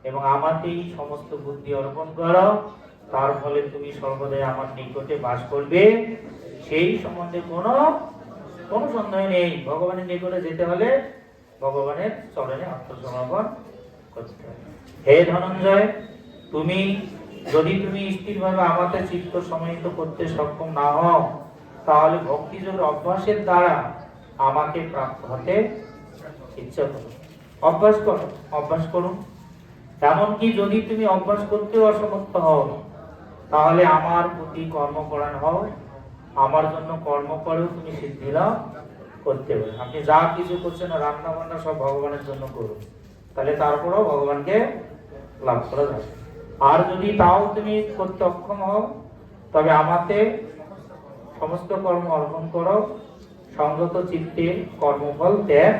এবং আমাতেই সমস্ত বুদ্ধি অর্পণ করো, তার ফলে তুমি সর্বদাই আমার নিকটে বাস করবে। সেই সম্বন্ধে কোনো সন্দেহ নেই। ভগবানের নিকটে যেতে হলে ভগবানের চরণে আত্মসমর্পণ করতে হবে। হে ধনঞ্জয়, যদি তুমি স্থিরভাবে আমাকে চিত্ত সমাহিত করতে সক্ষম না হও তাহলে ভক্তিযোগের অভ্যাসের দ্বারা আমাকে প্রাপ্ত হতে ইচ্ছা করো। অভ্যাস করো। এমনকি যদি তুমি অভ্যাস করতে অসমর্থ হও তাহলে আমার প্রতি কর্মপরায়ণ হও, আমার জন্য কর্ম করেও তুমি সিদ্ধি লাভ করতে পারো। আপনি যা কিছু করছেন রান্না বান্না সব ভগবানের জন্য করুন, তাহলে তারপরেও ভগবানকে লাভ করা যাবে। আর যদি তাও তুমি করতে অক্ষম হও তবে আমাতে সমস্ত কর্ম অর্পণ করো, সংযত চিত্তে কর্মফল ত্যাগ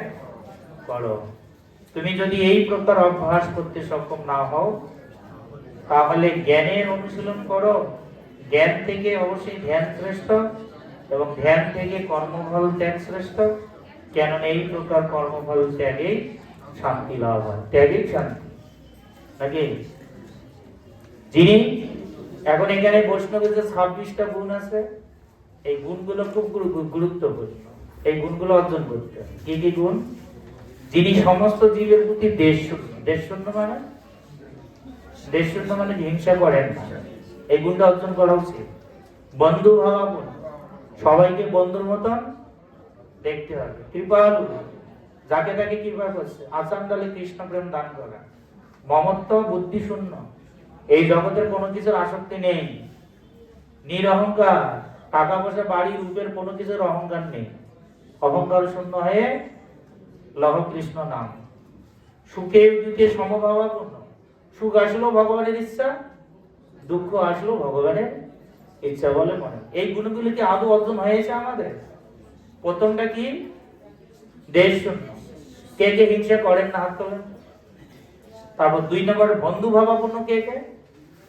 করো। তুমি যদি এই প্রকার অভ্যাস করতে সক্ষম না হও তাহলে জ্ঞানের অনুশীলন করো। জ্ঞান থেকে অবশ্যই ধ্যান শ্রেষ্ঠ এবং ধ্যান থেকে কর্মফল ত্যাগ শ্রেষ্ঠ, কেননা এই প্রকার কর্মফল ত্যাগেই শান্তি লাভ হয়। ত্যাগেই শান্তি নাকি? যিনি এখন এখানে বৈষ্ণবের যে 26টা গুণ আছে এই গুণগুলো খুব গুরুত্বপূর্ণ। এই গুণগুলো অর্জন করতে হবে। কি কি গুণ? যিনি সমস্ত জীবের প্রতি দেশশূন্য মানে হিংসা করেন না, এই গুণটা অর্জন করা উচিত। বন্ধু ভাবাপন, সবাইকে বন্ধুর মতন দেখতে হবে। কৃপালু, যাকে তাকে কৃপা করছে। আচান্ডালে কৃষ্ণ প্রেম দান করা। মমত্ব, বুদ্ধি শূন্য, এই জগতের কোনো কিছুর আসক্তি নেই। নিরহংকার, টাকা পয়সা বাড়ি রূপের কোনো কিছুর অহংকার নেই। অহংকার শূন্য হয়ে লহ কৃষ্ণ নাম। সুখে দুঃখে সমভাবাপন্ন। সুখ আসলো ভগবানের ইচ্ছা, দুঃখ আসলো ভগবানের ইচ্ছা বলে মনে। এই গুণগুলি কি আদৌ অর্জন হয়েছে আমাদের? প্রথমটা কি? দেশ শূন্য। কে কে হিংসা করেন না, হাত তোলেন। তারপর 2 নম্বরে বন্ধু ভাবাপন্ন। কে কে?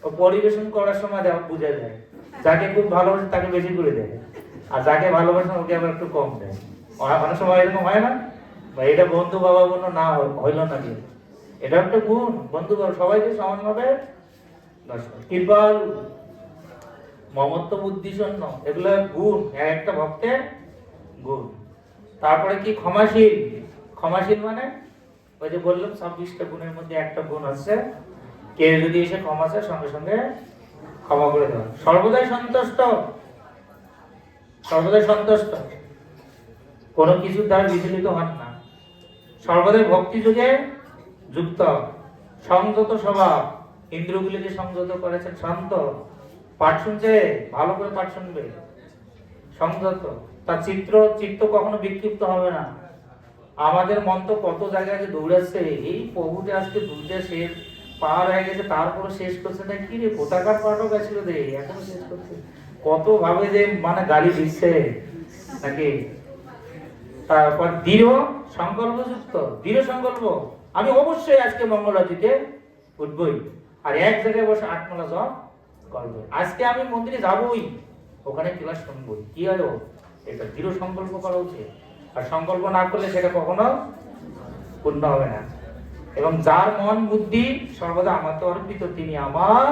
ও পরিবেশন করার সময় বুঝা যায়, যাকে খুব ভালোবাসে তাকে বেশি করে দেয়, আর যাকে ভালোবাসে ওকে আবার একটু কম দেয়। অনেক সময় এরকম হয় না? বা এটা বন্ধু ভাবাপন্ন না হইল না কি? এটা একটা গুণ। বন্ধু সবাইকে সমানভাবে কৃপাল, মমত্ব বুদ্ধি শূন্য, এগুলো গুণ, একটা ভক্তের গুণ। তারপরে কি? ক্ষমাশীল। ক্ষমাশীল মানে ওই যে বললাম 26টা গুণের মধ্যে একটা গুণ আছে, কেউ যদি এসে ক্ষমা চায় সঙ্গে সঙ্গে ক্ষমা করে দেওয়া। সর্বদাই সন্তুষ্ট। সর্বদাই সন্তুষ্ট, কোনো কিছুর দ্বারা বিচলিত হন না। সর্বদাই ভক্তি যুগে যুক্ত। সংযত স্বভাব, ইন্দ্রিয়গুলিকে সংযত করেছেন। শান্ত। পাঠ শুনছে, ভালো করে পাঠ শুনবে। সংযত। তার চিত্ত কখনো বিক্ষিপ্ত হবে না। আমাদের মন তো কত জায়গায় যে দৌড়াচ্ছে, এই প্রভুটা আজকে দুইটা শেষ পার হয়ে গেছে, তারপরে শেষ করছে না। কি রে, কোথাকার পাঠক আছিল রে, এখনো শেষ করছে। কত ভাবে যে মানে গালি দিচ্ছে নাকি। তারপর দৃঢ় সংকল্প যুক্ত। দৃঢ় সংকল্প, আমি অবশ্যই আজকে মঙ্গলাতিতে উঠবই, আর এক জায়গায় বসে 8 মালা জপ করবো। আজকে আমি মন্দিরে যাবই, ওখানে ক্লাস শুনবই। কি হলো? এটা দৃঢ় সংকল্প করা উচিত। আর সংকল্প না করলে সেটা কখনো পূর্ণ হবে না। এবং যার মন বুদ্ধি সর্বদা আমার তো অর্পিত, তিনি আমার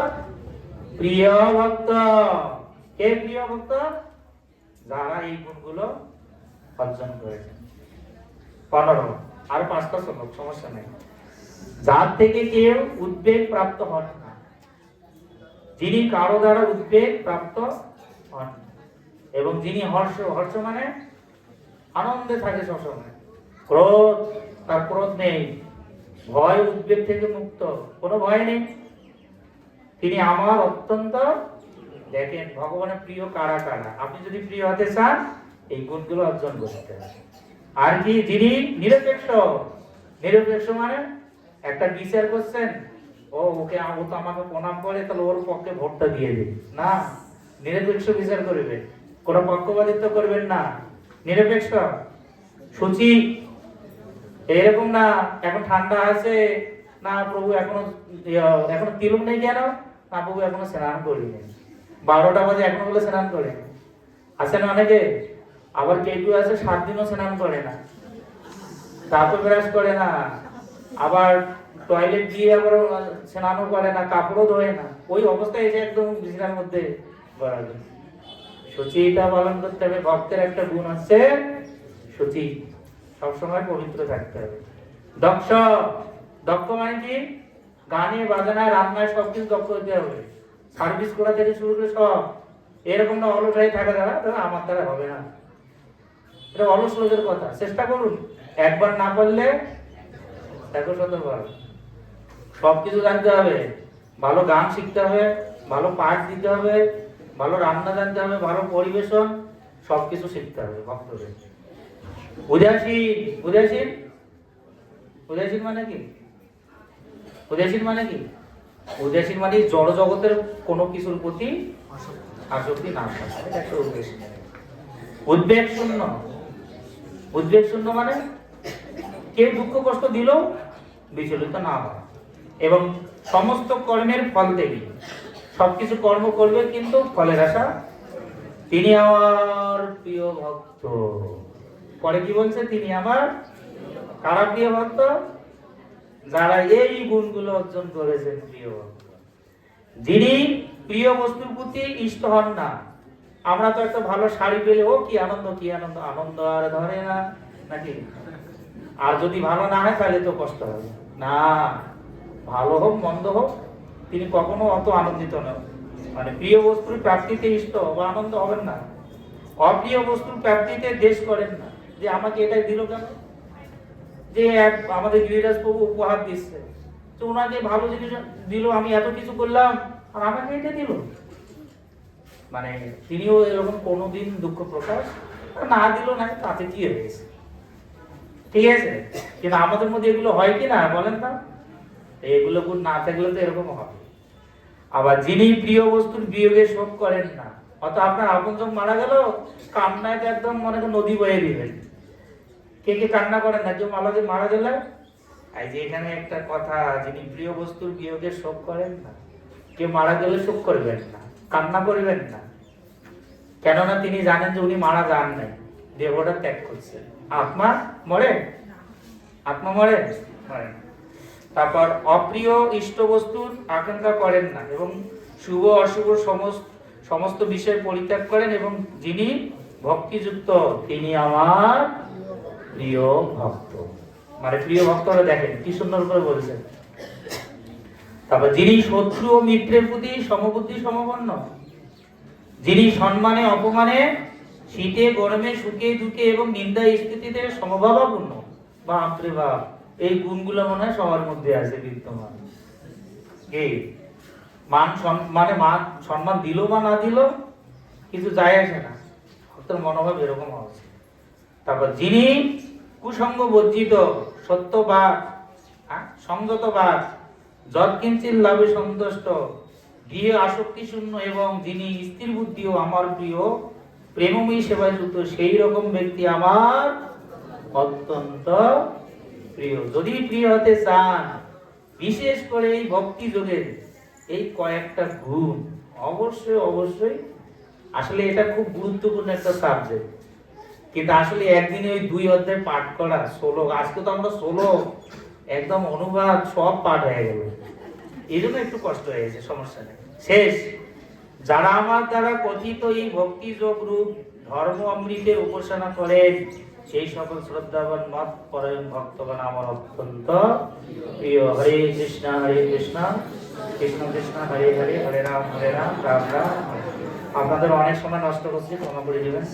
প্রিয় ভক্ত। কে প্রিয় ভক্ত? যারা এই গুণগুলো অর্জন করেছে। 15 আর 5টা শ্লোক, সমস্যা নেই। যার থেকে কেউ উদ্বেগ প্রাপ্ত হন না, যিনি কারো দ্বারা উদ্বেগ প্রাপ্ত হন, এবং যিনি হর্ষ মানে আনন্দে থাকে সবসময়। ক্রোধ, তার ক্রোধ নেই। ভয় উদ্বেগ থেকে মুক্ত, কোনো ভয় নেই। তিনি আমার অত্যন্ত। দেখেন ভগবানের প্রিয় কারা কারা। আপনি যদি প্রিয় হতে চান এই গুণগুলো অর্জন করতে হবে। আর কি? যিনি নিরপেক্ষ। নিরপেক্ষ মানে একটা বিচার করছেন, ও তো আমাকে প্রণাম করে, তাহলে ওর পক্ষে ভোটটা দিয়ে দিন না। নিরপেক্ষ বিচার করবে, কোনো পক্ষপাতিত্ব করবেন না। নিরপেক্ষ। সূচি, এরকম না এখন ঠান্ডা আছে না প্রভু, এখনো তিলক নেই কেন? না প্রভু এখনো স্নান করিনি। 12টা বাজে এখনো বলে স্নান করে। আছে না অনেকে? আবার কেউ আছে 7 দিনও স্নান করে না, তারপর ব্রাশ করে না, আবার টয়লেট গিয়ে আবার স্নানও করে না, কাপড়ও ধোয় না। ওই অবস্থায় এসে একদম বিছানার মধ্যে গড়াবে। সূচিটা পালন করতে হবে। ভক্তের একটা গুণ আছে সূচি, সবসময় পবিত্র থাকতে হবে। দক্ষ। দক্ষ মানে কি? গানে বাজনায় রান্নায় সবকিছু দক্ষ হতে হবে। সার্ভিস করা থেকে শুরু করে সব। এরকম না অলস হয়ে থাকা দ্বারা আমার দ্বারা হবে না। এটা অলস লোকের কথা। চেষ্টা করুন, একবার না পারলে 100বার। সবকিছু জানতে হবে। ভালো গান শিখতে হবে, ভালো পাঠ দিতে হবে, ভালো রান্না জানতে হবে, ভালো পরিবেশন, সবকিছু শিখতে হবে ভক্তদের। উদাসীন। উদাসীন, উদাসীন মানে কি? উদাসীন মানে কি? উদাসীন মানে জড় জগতের কোনো কিছুর প্রতি আসক্তি না থাকা, এটা একটা উদাসীন। উদ্বেগ শূন্য। উদ্বেগ শূন্য মানে কেউ দুঃখ কষ্ট দিলেও বিচলিত না হয়, এবং সমস্ত কর্মের ফল দেবে। সবকিছু কর্ম করবে কিন্তু ফলের আশা। তিনি আমার প্রিয় ভক্ত। পরে কি বলছে? তিনি আমার কারা প্রিয় ভক্ত? যারা এই গুণগুলো অর্জন করেছেন প্রিয় ভক্ত। যিনি প্রিয় বস্তুর প্রতি ইষ্ট হন না। আমরা তো একটা ভালো শাড়ি পেলে ও কি আনন্দ, কি আনন্দ, আনন্দ আর ধরে না নাকি? আর যদি ভালো না হয় তাহলে তো কষ্ট হবে না। ভালো হোক মন্দ হোক, তিনি কখনো অত আনন্দিত নন। মানে প্রিয় বস্তুর প্রাপ্তিতে ইষ্ট বা আনন্দ হবেন না। অপ্রিয় বস্তুর প্রাপ্তিতে দেশ করেন না, যে আমাকে এটাই দিল কেন। যে আমাদের গিরিরাজ প্রভু উপহার দিচ্ছে, তো ওনাকে ভালো জিনিস দিল, আমি এত কিছু করলাম আর আমাকে এটা দিল। মানে তিনিও এরকম কোনোদিন দুঃখ প্রকাশ না দিল না, তাতে কি হয়েছে, ঠিক আছে? কিন্তু আমাদের মধ্যে এগুলো হয় কি না বলেন না? এগুলো গুণ না থাকলে তো এরকম হবে। আবার যিনি প্রিয় বস্তুর বিয়োগে শোক করেন না, অত আপনার আপনজন মারা গেল, কান্নায় একদম মনে করেন নদী বয়ে দিবেন। কে কে কান্না করেন না কেউ মারা গেলে? এই যে এখানে একটা কথা, যিনি প্রিয় বস্তুর বিয়োগে শোক করেন না, কেউ মারা গেলে শোক করবেন না, কান্না করবেন না, কেননা তিনি জানেন যে উনি মারা যান নাই, দেহটা ত্যাগ করছেন। আত্মা মরে? আত্মা মরে? মরে না। তারপর অপ্রিয় ইষ্ট বস্তুর আকাঙ্ক্ষা করেন না এবং শুভ অশুভ সমস্ত বিষয় পরিত্যাগ করেন, এবং যিনি ভক্তিযুক্ত তিনি আমার প্রিয় ভক্ত। মানে প্রিয় ভক্তরা দেখেন কি সুন্দর করে বলেছেন। তারপর যিনি শত্রু ও মিত্রের প্রতি সমবুদ্ধি সমপন্ন, যিনি সম্মানে অপমানে, শীতে গরমে সুখে দুঃখে এবং নিন্দা স্তুতিতে সমভাবাপন্ন। বাপরে বাপ, এই গুণগুলো মনে হয় সবার মধ্যে আছে বিদ্যমান। এই মান সম্মান দিল বা না দিল কিছু যায় আসে না, ভক্তের মনোভাব এরকম হওয়া উচিত। তারপর যিনি কুসঙ্গ বর্জিত, সত্যবাদ, সংযতবাদ, যৎকিঞ্চিৎ লাভে সন্তুষ্ট, গৃহে আসক্তি শূন্য, এবং যিনি স্থির বুদ্ধি ও আমার প্রিয় প্রেমময়ী সেবায় যুক্ত, সেই রকম ব্যক্তি আমার অত্যন্ত প্রিয়। যদি প্রিয় হতে চান, বিশেষ করে এই ভক্তি যোগের এই কয়েকটা গুণ অবশ্যই আসলে এটা খুব গুরুত্বপূর্ণ একটা সাবজেক্ট। কিন্তু আসলে একদিনে ওই 2 অধ্যায় পাঠ করা, 16, আজকে তো আমরা 16 একদম অনুবাদ সব পাঠ হয়ে গেল, এই জন্য একটু কষ্ট হয়েছে, সমস্যা নেই। শেষ, যারা আমার দ্বারা কথিত এই ভক্তি যোগ রূপ ধর্ম অমৃতের উপাসনা করেন, সেই সকল শ্রদ্ধাবান মত পরায়ণ ভক্তগণ আমার অত্যন্ত প্রিয়। হরে কৃষ্ণ কৃষ্ণ কৃষ্ণ হরে হরে, হরে রাম রাম রাম। আপনাদের অনেক সময় নষ্ট করছি, ক্ষমা করে দিবেন,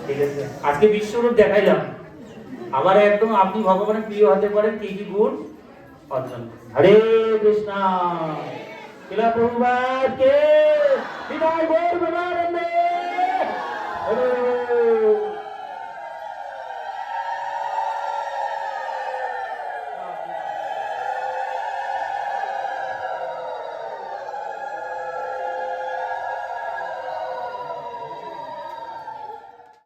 ঠিক আছে? আজকে বিশ্বরূপ দেখাইলাম, আবার একদম আপনি ভগবানের প্রিয় হতে পারেন কি কি গুণ অর্জন। হরে কৃষ্ণ। শিলা প্রভুপাদ কে বিদায়, গৌর প্রেমানন্দে। হরে